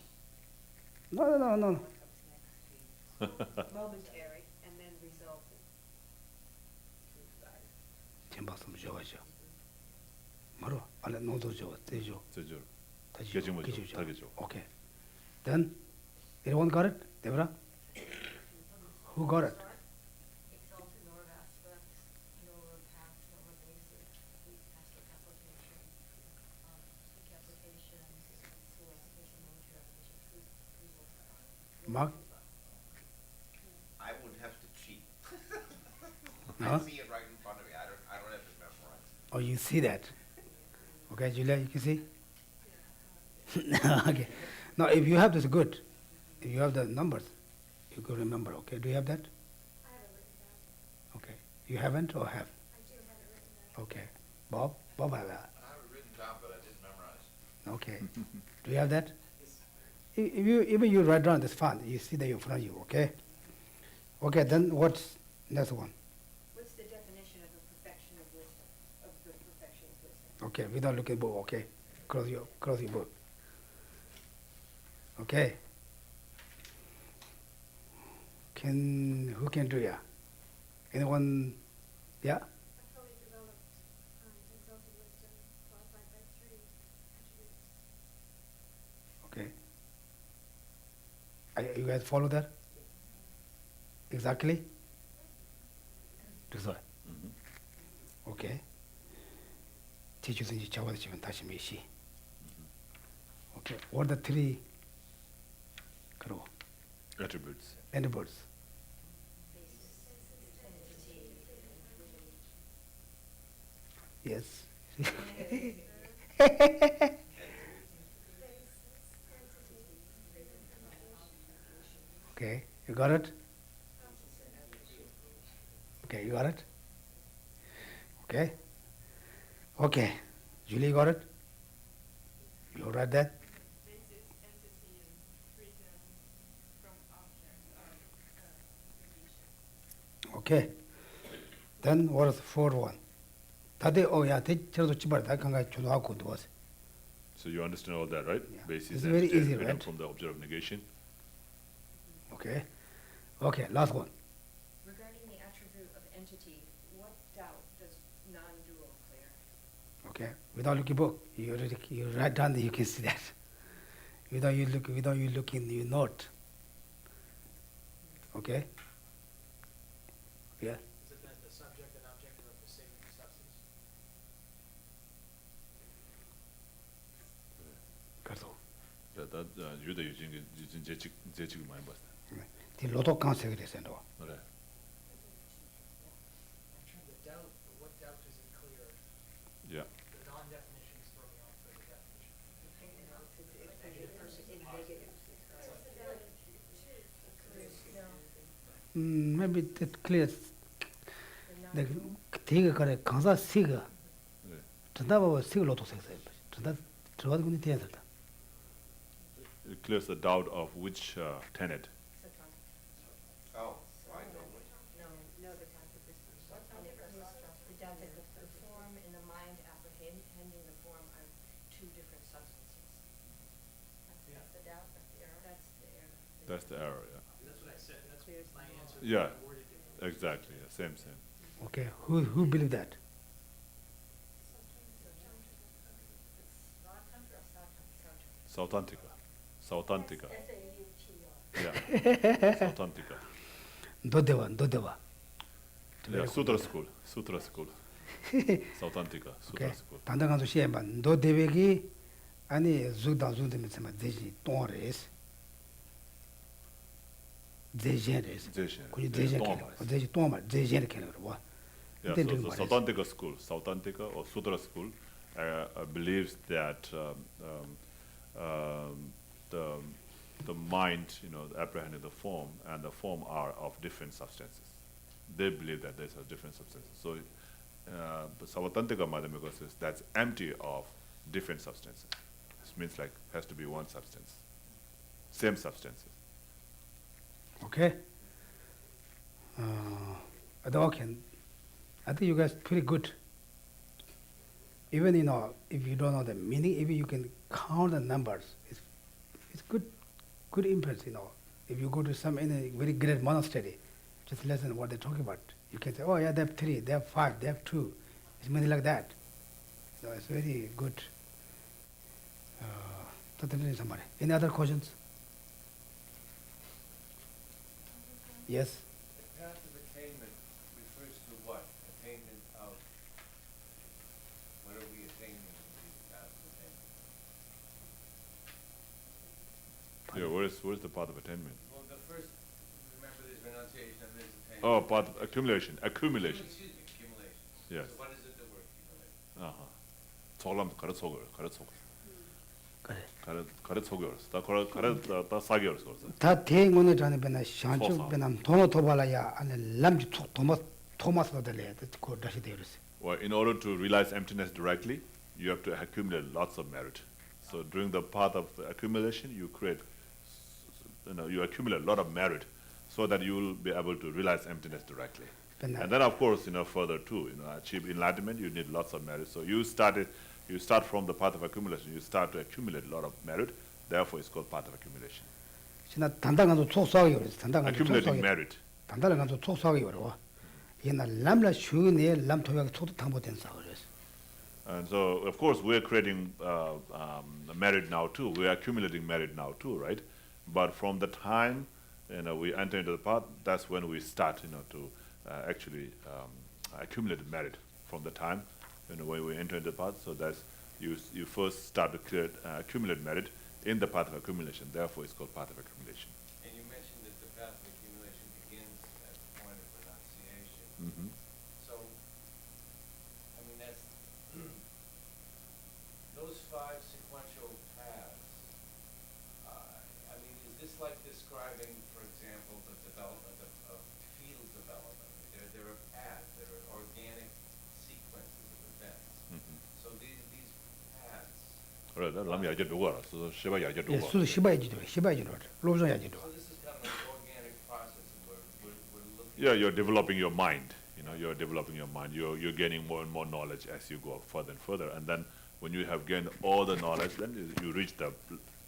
No. What comes next? Momentary, and then resultant. 지금 박수 주셔가지고. 뭐로? 알레 노도 줘. 대죠. 제줄. 다시 개지모죠. 기주죠. 달개죠. Okay. Then, everyone got it? Deborah? Who got it? Exalted knower of aspects, knower of paths, knower of bases, complete aspect application, stick application, soul application, momentary application, truth, result. Mark? I would have to cheat. Huh? I see it right in front of me. I don't have to memorize. Oh, you see that? Okay, Julia, you can see? Okay. Now, if you have this, good. If you have the numbers, you could remember, okay? Do you have that? I have it written down. Okay. You haven't or have? I do have it written down. Okay. Bob? Bob have that. I have it written down, but I didn't memorize. Okay. Do you have that? If you, even you write down, that's fine. You see that in front of you, okay? Okay, then what's next one? What's the definition of the perfection of wisdom, of the perfection of wisdom? Okay, without looking at book, okay? Close your book. Okay. Who can do ya? Anyone? Yeah? I've probably developed exalted wisdom qualified by 3 attributes. Okay. You guys follow that? Exactly? 그래서 오케이. 뒤주든지 잡아주시면 다시 몇시? 오케이. What are the 3 그리고 Attributes. attributes? Yes. Okay, you got it? Okay, you got it? Okay. Okay. Julie got it? You read that? Basis, entity, and freedom from object of creation. Okay. Then what is the 4th one? 다들 야, 저도 집안 다 간가 주도하고 두었어. So you understand all that, right? Yeah. Basis It's and very state easy, freedom right? from the object of negation. Okay. Okay, last one. Regarding the attribute of entity, what doubt does non-dual clear? Okay. Without looking book, you write down that you can see that. Without you looking, you note. Okay. Yeah. Is it that the subject and object are of the same substance? 유대 유진 제직 많이 봤어. 디 로도 칸세 그래서 너. 그래. In terms of doubt, what doubt isn't clear? Yeah. The non-definitions throw me off for the definition. Maybe that clear. The thing kare kansa siga. 네. 전다 봐 siga 로도 색세. 전다 들어가도 근데 돼야 된다. It clears the doubt of which tenet. Oh, I know. No, the concept is the doubt that the form and the mind apprehending the form are two different substances. That's the doubt, that's the error. That's the error, yeah. That's what I said, that's my answer. Yeah. I worded it. Exactly, yeah. Same. Okay, who believe that? Sautantika. S-A-U-T-O. Yeah. Sautantika. 도대와. Yeah, Sutra school. Sautantika, Sutra Okay. school. 단단한 소시에만 도대백이 아니 주다주되면서 되지 동아레스. 제제레스. Geshe. 그게 제제케. 제제 동아말 제제케 그러고. Yeah, so Sautantika school, Sautantika or Sutra school believes that the mind, apprehending the form and the form are of different substances. They believe that there's a different substances. So, Sautantika Madhyamika says that's empty of different substances. This means like has to be one substance, same substances. Okay. I think you guys pretty good. Even if you don't know the meaning, even you can count the numbers. It's good impulse. If you go to some any very great monastery, just listen what they're talking about. You can say, oh yeah, they have 3, they have 5, they have 2. It's many like that. It's very good. Somebody. Any other questions? Yes. The path of attainment refers to what? Attainment of, what are we attaining in the path of attainment? Yeah, where's the path of attainment? Well, the first, remember there's renunciation and there's attainment. Oh, path of accumulation. Accumulation. Yes. So what is it that we're accumulating? 저람 가르쳐. 그래. 가르쳐서 다 사겨서. 다 대응원에 전에 배나 샹축 배나 돈을 더 발라야 아니 람지 툭 토마스도 될래 그 다시 되었어. Well, in order to realize emptiness directly, you have to accumulate lots of merit. So during the path of accumulation, you accumulate a lot of merit, so that you will be able to realize emptiness directly. And then, of course, further too, achieve enlightenment, you need lots of merit. So you start from the path of accumulation. You start to accumulate a lot of merit. Therefore, it's called path of accumulation. 지나 단단한도 촉수하기 어려워. 단단한 Accumulating merit. 단단한 것도 촉수하기 어려워. 옛날 람라 쉬네 람 토약 촉도 탐보된 사거리였어. And so, of course, we're creating merit now too. We're accumulating merit now too, right? But from the time we enter into the path, that's when we start, to actually accumulate merit. From the time when we enter into the path, so that's you first start to accumulate merit in the path of accumulation. Therefore, it's called path of accumulation. And you mentioned that the path of accumulation begins at the point of renunciation. Mm-hmm. So, I mean, that's, those 5 sequential paths, I mean, is this like describing, for example, the development of field development? There are paths, there are organic sequences of events. Mm-hmm. So these paths, 그래, 남 야제 누구 알았어? 시바 야제 예, 누구? 수 시바이지도 로브정 야지도. so this is kind of an organic process, and we're looking. Yeah, you're developing your mind. You're developing your mind. You're gaining more and more knowledge as you go further and further. And then when you have gained all the knowledge, then you reach the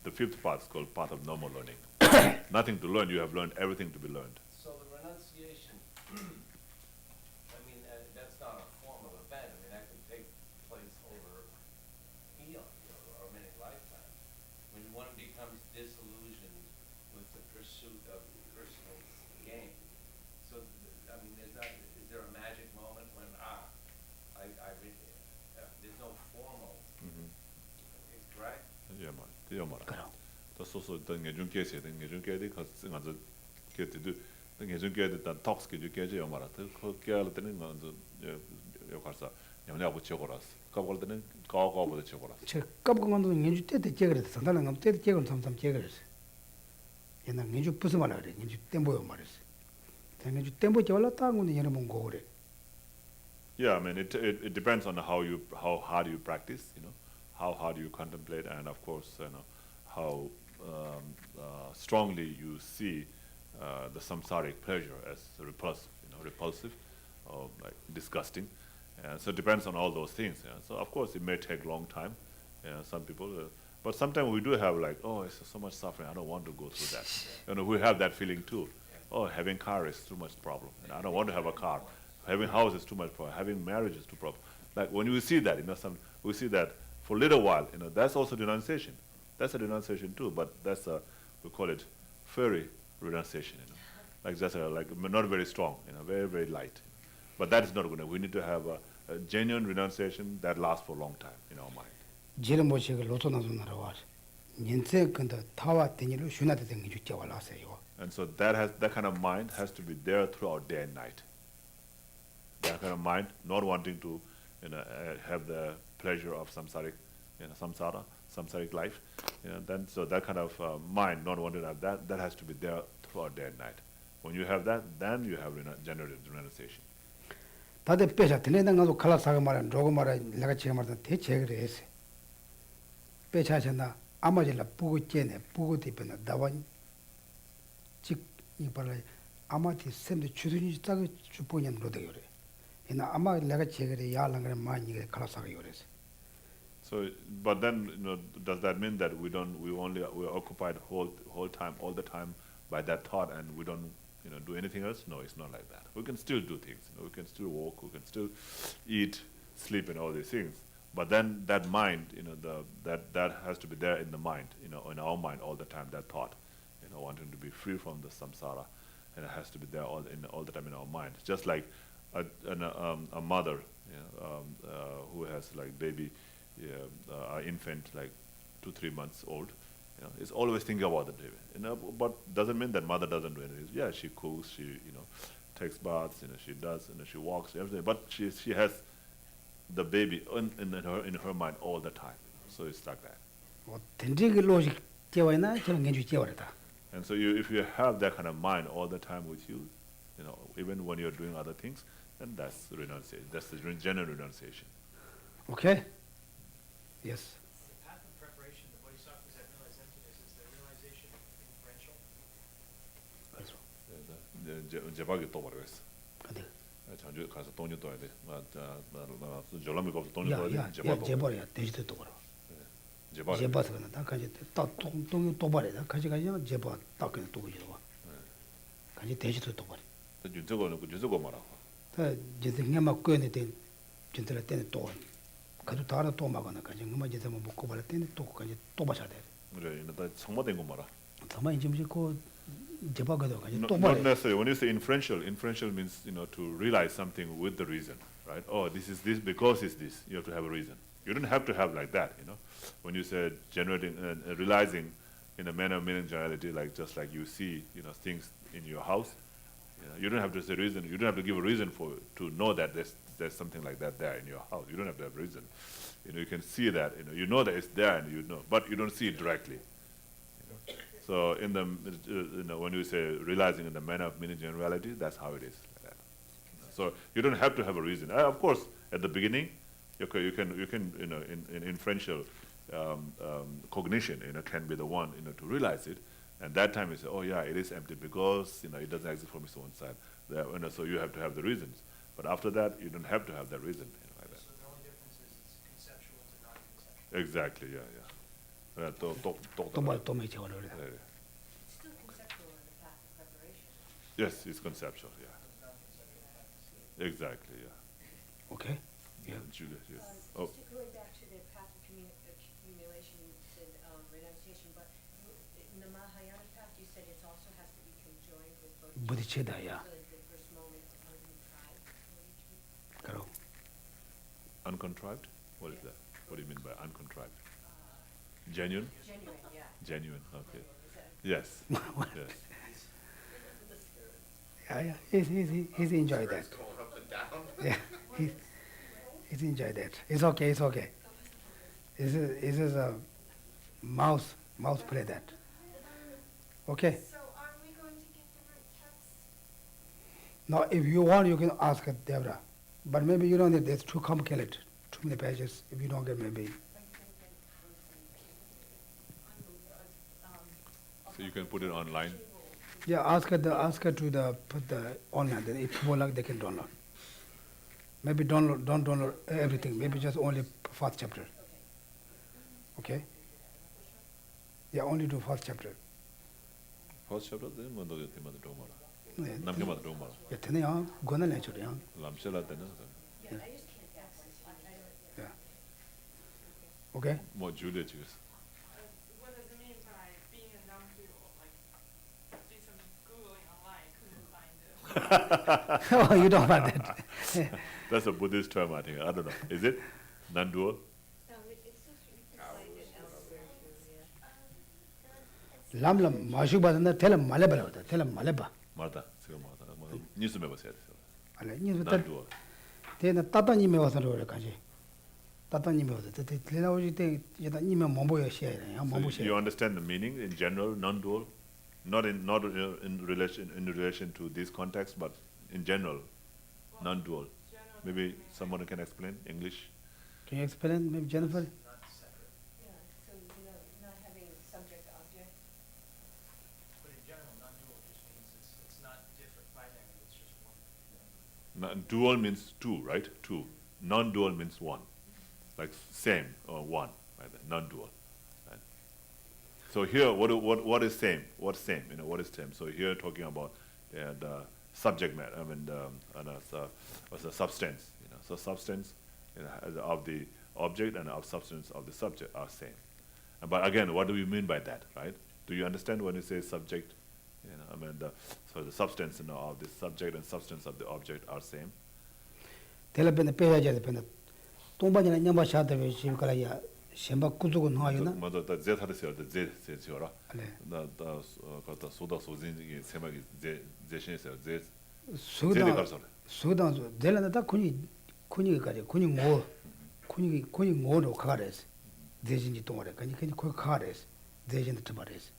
5th path called path of normal learning. Nothing to learn. You have learned everything to be learned. So the renunciation, I mean, that's not a formal event. I mean, that can take place over eons or many lifetimes. When one becomes disillusioned with the pursuit of personal gain. So, I mean, is there a magic moment when, there's no formal, correct? Yeah, man. 그럼. so the ngejun case, the ngejun case, because another get to do the ngejun get that talks get you get your marathon, girl, the name on the Yokarsa, Yamna with Chokoras, couple the name, call over the Chokoras. 제 깝고만도 년주 때때 제거를 산다는 건 때때 제거를 삼삼 제거를 옛날 년주 부스 말아 그래 년주 땜보요 말했어 년주 땜보 제올랐다 거는 얘는 뭔 거래 Yeah, I mean, it depends on how hard you practice, you know, how hard you contemplate, and of course, you know, how strongly you see the samsaric pleasure as repulsive, or like disgusting. So it depends on all those things. Yeah. So of course, it may take a long time. Some people, but sometimes we do have like, oh, it's so much suffering. I don't want to go through that. You know, we have that feeling too. Oh, having car is too much problem. And I don't want to have a car. Having house is too much problem. Having marriage is too problem. Like when you see that, you know, we see that for a little while. You know, that's also denunciation. That's a denunciation too. But that's we call it fairy renunciation. You know, like that's like not very strong. You know, very very light. But that is not good. We need to have a genuine renunciation that lasts for a long time in our mind. 지름 모시고 로토나존나라 와 년세 근데 타와 되니로 슈나데 된 게 주자 올라세요 And so that kind of mind has to be there throughout day and night. That kind of mind, not wanting to, you know, have the pleasure of samsaric, you know, samsaric life. You know, then so that kind of mind, not wanting to have that has to be there throughout day and night. When you have that, then you have generated renunciation. 다들 빼자 되는 가서 칼라사가 말은 로고 말아 내가 지금 말한 대체를 했어. 빼자잖아. 아마질라 부고 째네. 부고 뒤편에 나완 직 이발라 아마티 샘도 주든지 딱 주보년 로데요래. 이나 아마 내가 제거를 야랑을 많이 칼라사가 요래서. So, but then, you know, does that mean that we're occupied whole time, all the time by that thought, and we don't, you know, do anything else? No, it's not like that. We can still do things. You know, we can still walk. We can still eat, sleep, and all these things. But then that mind, you know, that has to be there in the mind, you know, in our mind all the time. That thought, you know, wanting to be free from the samsara, and it has to be there all the time in our mind. Just like a mother, you know, who has like baby. An infant like 2-3 months old, you know, is always thinking about the baby. You know, but doesn't mean that mother doesn't do anything. Yeah, she cooks, she, you know, takes baths, you know, she does, you know, she walks, everything. But she has the baby in her mind all the time. So it's like that. And so if you have that kind of mind all the time with you, you know, even when you're doing other things, then that's renunciation. That's the genuine renunciation. Okay. Yes. The path of preparation, the bodhisattvas that realize emptiness, is the realization inferential? 제박이 또 모르겠어. 근데 전주 가서 돈이 떠야 돼. 나 졸라미 가서 돈이 떠야 돼. 야, 제벌이야. 돼지도 또 그러. 제벌서 그는 다 가지 똥똥 또 버려. 가지 제벌 딱 그냥 또 그지고. 가지 돼지도 또 버려. 윤저거 말하고. 다 이제 그냥 막 꺼내 된 진짜라 때는 또 가도 다른 또 막아나 가지 그만 이제 뭐 먹고 발 때는 또 가지 또 마셔야 돼. 그래, 나 성마된 거 말아. 정말 이제 그 제바가도 가지 또 Not 버려. necessarily. When you say inferential means, you know, to realize something with the reason, right? Oh, this is this because it's this. You have to have a reason. You don't have to have like that, you know. When you say generating, realizing in a manner of meaning generality, like just like you see, you know, things in your house, you don't have to say reason. You don't have to give a reason to know that there's something like that there in your house. You don't have to have a reason. You know, you can see that. You know that it's there, and you know, but you don't see it directly. You know? So in the, you know, when you say realizing in the manner of meaning generality, that's how it is. Like that. So you don't have to have a reason. Of course, at the beginning, you can you know, in inferential cognition, you know, can be the one, you know, to realize it. And that time you say, oh yeah, it is empty because, you know, it doesn't exist from its own side. You know, so you have to have the reasons. But after that, you don't have to have that reason. You know, like that. So the only difference is it's conceptual to non-conceptual. Exactly, yeah. 또 말 또 매지 어려워. It's still conceptual in the path of preparation. Yes, it's conceptual, yeah. It's non-conceptual practice. Exactly, yeah. Okay. Yeah. Julia, yes. Just going back to the path of accumulation and renunciation, but in the Mahayana path, you said it also has to be conjoined with bodhicitta. bodhicitta, yeah. So the first moment of uncontrived bodhicitta. 그럼 Uncontrived? What is that? What do you mean by uncontrived? Genuine? Genuine, yeah. Genuine, okay. Is that Yes. Yes. the spirit? Yeah, he's enjoy that. Starts going up and down. Yeah, he's enjoy that. It's okay, it's okay. It is a mouse play that. Okay. So are we going to get different texts? Now, if you want, you can ask Deborah. But maybe you don't need, it's too complicated, too many pages. If you don't get maybe. So you can put it online. Yeah, ask her to put the online. Then if people like, they can download. Maybe don't download everything. Maybe just only first chapter. Okay. Yeah, only do first chapter. First chapter, then what do you think about the Doma? Yeah, Namkema Doma. yeah, tene yang gona le chode yang. Lamshela then. Yeah, I just can't access it. I don't. Yeah. Okay. More Julia choose. What does it mean by being a non-dual? Like, do some Googling online, couldn't find it. Oh, you don't want that. That's a Buddhist term, I think. I don't know. Is it? Non-dual? No, it's just, you can find it elsewhere too, yeah. lam mashuba na tell maleba la tell maleba. Marta, sigo Marta. News me was here. Ale ni so Non-dual. tena tata ni me wasa ro kaje. Tata ni me wasa te le la oji te yada ni me mombo ya share ya mombo So you share. understand the meaning in general, non-dual? Not in relation to this context, but in general, non-dual. Maybe someone can explain English. Can you explain, maybe Jennifer? Not separate. Yeah, so, not having subject object. But in general, non-dual just means it's not different binary, it's just one. Dual means two, right? Two. Non-dual means one, like same or one, right? Non-dual. Right? So here, what is same? What's same? What is same? So here, talking about the subject matter. I mean, the substance. So substance of the object and of substance of the subject are same. But again, what do we mean by that, right? Do you understand when you say subject? I mean, so the substance of the subject and substance of the object are same. Tela pena peya ja pena. Tomba ni nyamba sha de shi kala ya shemba kuzu no ayo na. 먼저 다 Z 하듯이요, Z Z라. 네. 나 갖다 소다 소진이 세마기 Z 신했어요. Z 수단 델라나 다 군이 가지 군이 뭐로 가가래서 대신지 동아래 가니 거기 가가래서 대신도 쳐버려서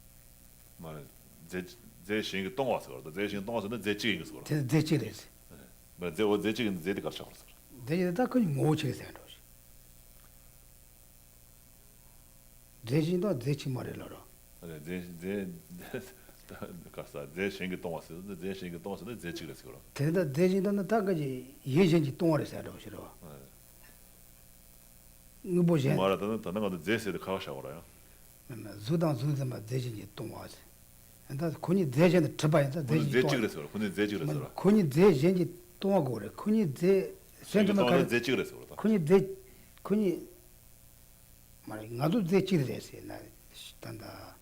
말 Z 신이 똥 와서 그러다. Z 신이 똥 와서는 Z 찍은 거서 그러다. 대치래서 뭐 Z 찍은 Z 가서 그러다. 대신도 다 군이 뭐 쳐서 하는 거지 대신도 대치 말이라로 Z 가서 Z 신이 똥 왔어. Z 신이 똥 왔어는 Z 찍은 거서 그러다. 대다 대신도 다 가지 예전지 동아래서 하는 거지로 이거 보지 말하다는 다른 것도 Z에도 가서 그래요. 수단 대신지 동아서 근데 군이 대신도 쳐봐야 Z 찍은 거서 근데 Z 찍은 거서 군이 대신지 동하고 그래 군이 대 센터만 가 Z 찍은 거서 그러다. 군이 말이 나도 대치를 했어요. 나 단다.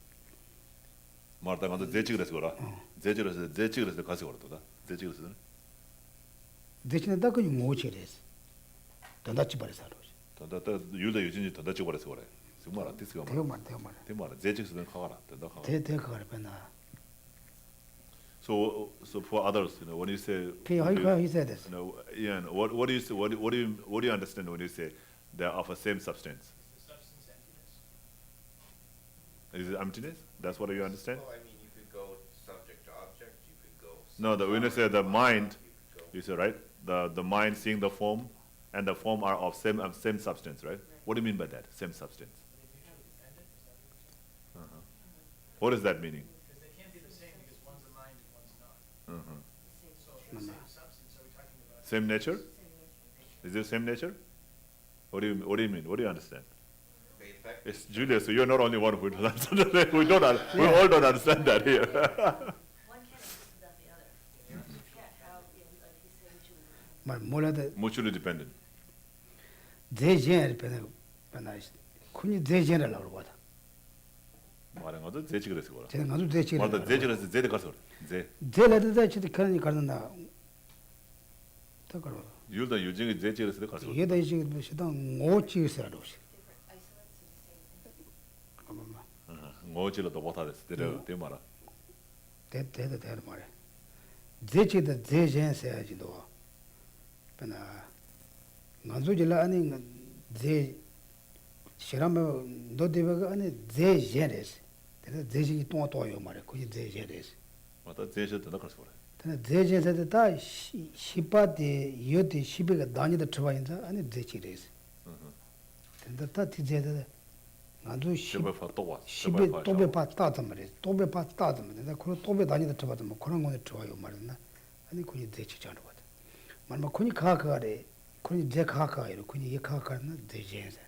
말다가도 Z 찍은 거서 그러다. Z 찍은 거서 가서 그러다. Z 찍은 거서 대치는 다 군이 뭐 치랬어. 단다치 버려서 더 유다 유진이 더 찍어 버려서 그래. 정말 아티스가 대만 대만 Z 찍은 가가라. 더 가가. 대가를 빼나. So for others, when you say, he said this. Ian, what do you say? What do you understand when you say they are of the same substance? Is the substance emptiness? Is it emptiness? That's what you understand? Well, I mean, you could go subject to object, you could go. No, when you say the mind, you could you say right. The mind seeing the form, and the form are of same substance, right? What do you mean by that? Same substance. Are they mutually dependent? Is that what you're saying? What is that meaning? Because they can't be the same because one's a mind and one's not. Uh-huh. So if it's the same substance, are we talking about? Same nature? Is it same nature? What do you mean? What do you understand? They affect It's Julia, so you're not only one who doesn't understand that. We all don't understand that here. One can't exist without the other. You can't have, like you say, mutually. 말 몰라도 Mutually dependent. 대전을 빼나 군이 대전을 하고 보다. 말한 것도 Z 그래서 그래. 제가 나도 대치를. 말도 Z 그래서 Z 가서 그래. Z. 대라도 대치 그러니 가는다. 더 그러. 유다 유진이 Z 그래서 가서 그래. 얘도 지금 시당 오치스라도. Different isolates in the same entity. ngojila the water is de mara. 대대 말해. 제치의 제젠세야지도. 그나 만주질라 아니 제 시라면 너데가 아니 제제레스. 근데 제진이 또 말해. 그게 제제레스. 맞다 제제 더 그럴 소리. 근데 제제세도 다 시바데 여디 시베가 다니다 쳐봐인자 아니 제치레스. 근데 다 디제데 나도 제발 또 와. 시베 또베 봤다단 말이야. 또베 봤다단 말이야. 그 또베 다니다 쳐봐도 뭐 그런 거는 좋아요 말이나. 아니 그게 제치잖아 거든. 말마 그니 가가래. 그니 제 가가이로 그니 이 가가는 제제세.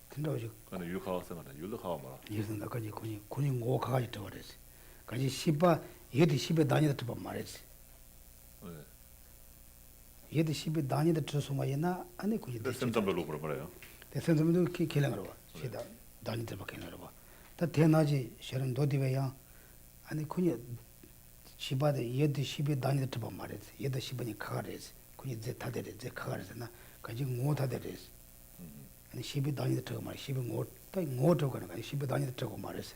근데 어제 근데 유카와서 말이야. 유르카와 말아. 예선다 거기 그니 고 가가지 더 그랬어. 가지 시바 얘도 시베 다니다 쳐봐 말했지. 네. 얘도 시베 다니다 쳐서 말이나 아니 그게 그 셈점별로 그런 거래요. 대선도 기kelang로 봐. 시다 다니다 바뀌나로 봐. 다 대나지 셔름 도디베야 아니 그니 시바데 얘도 시베 다니다 쳐봐 말했지. 얘도 시베니 가가래지. 그니 제 타데레 제 가가래잖아. 가지 고 타데레지. 아니 시베 다니다 쳐고 말 시베 고 쳐고 가는 거 시베 다니다 쳐고 말했어.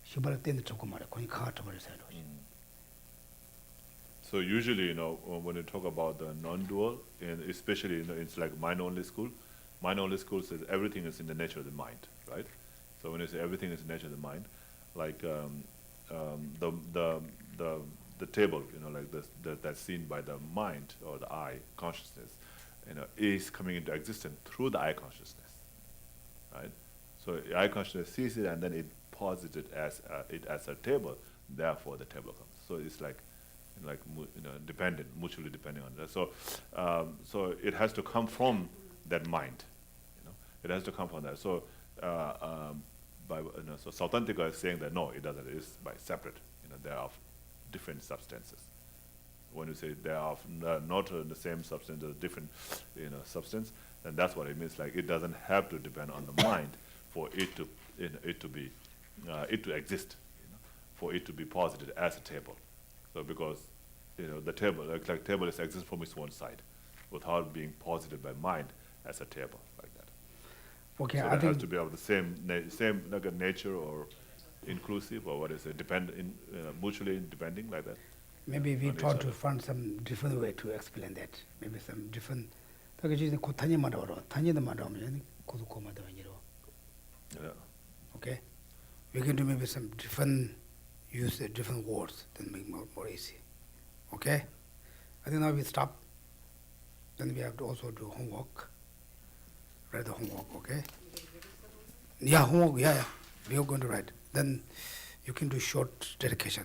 시바를 땐데 쳐고 말해. 그니 가가 쳐버렸어. So usually, when you talk about the non-dual, and especially, it's like mind-only school. Mind-only school says everything is in the nature of the mind, right? So when you say everything is in the nature of the mind, like the table, like that's seen by the mind or the eye consciousness, is coming into existence through the eye consciousness, right? So eye consciousness sees it and then it posits it as a table. Therefore, the table comes. So it's like dependent, mutually depending on that. So, so it has to come from that mind. It has to come from that. So, so Sautantika is saying that no, it doesn't. It's by separate. They are of different substances. When you say they are not the same substance, a different, substance, then that's what it means. Like it doesn't have to depend on the mind for it to, it to exist, for it to be posited as a table. So because the table, like table is exists from its own side, without being posited by mind as a table like that. Okay, so I it think has to be of the same like a nature or inclusive or what is it, mutually depending like that. maybe we on try each to other. find some different way to explain that. Maybe some different. 그게 곧 타니 말하러 타니도 말하면 고도 말하면이로. Yeah. Okay, we can do maybe some different use different words then make more easy. Okay, I think now we stop. Then we have to also do homework. Write the homework. Okay. Yeah, homework. Yeah. We are going to write. Then you can do short dedication.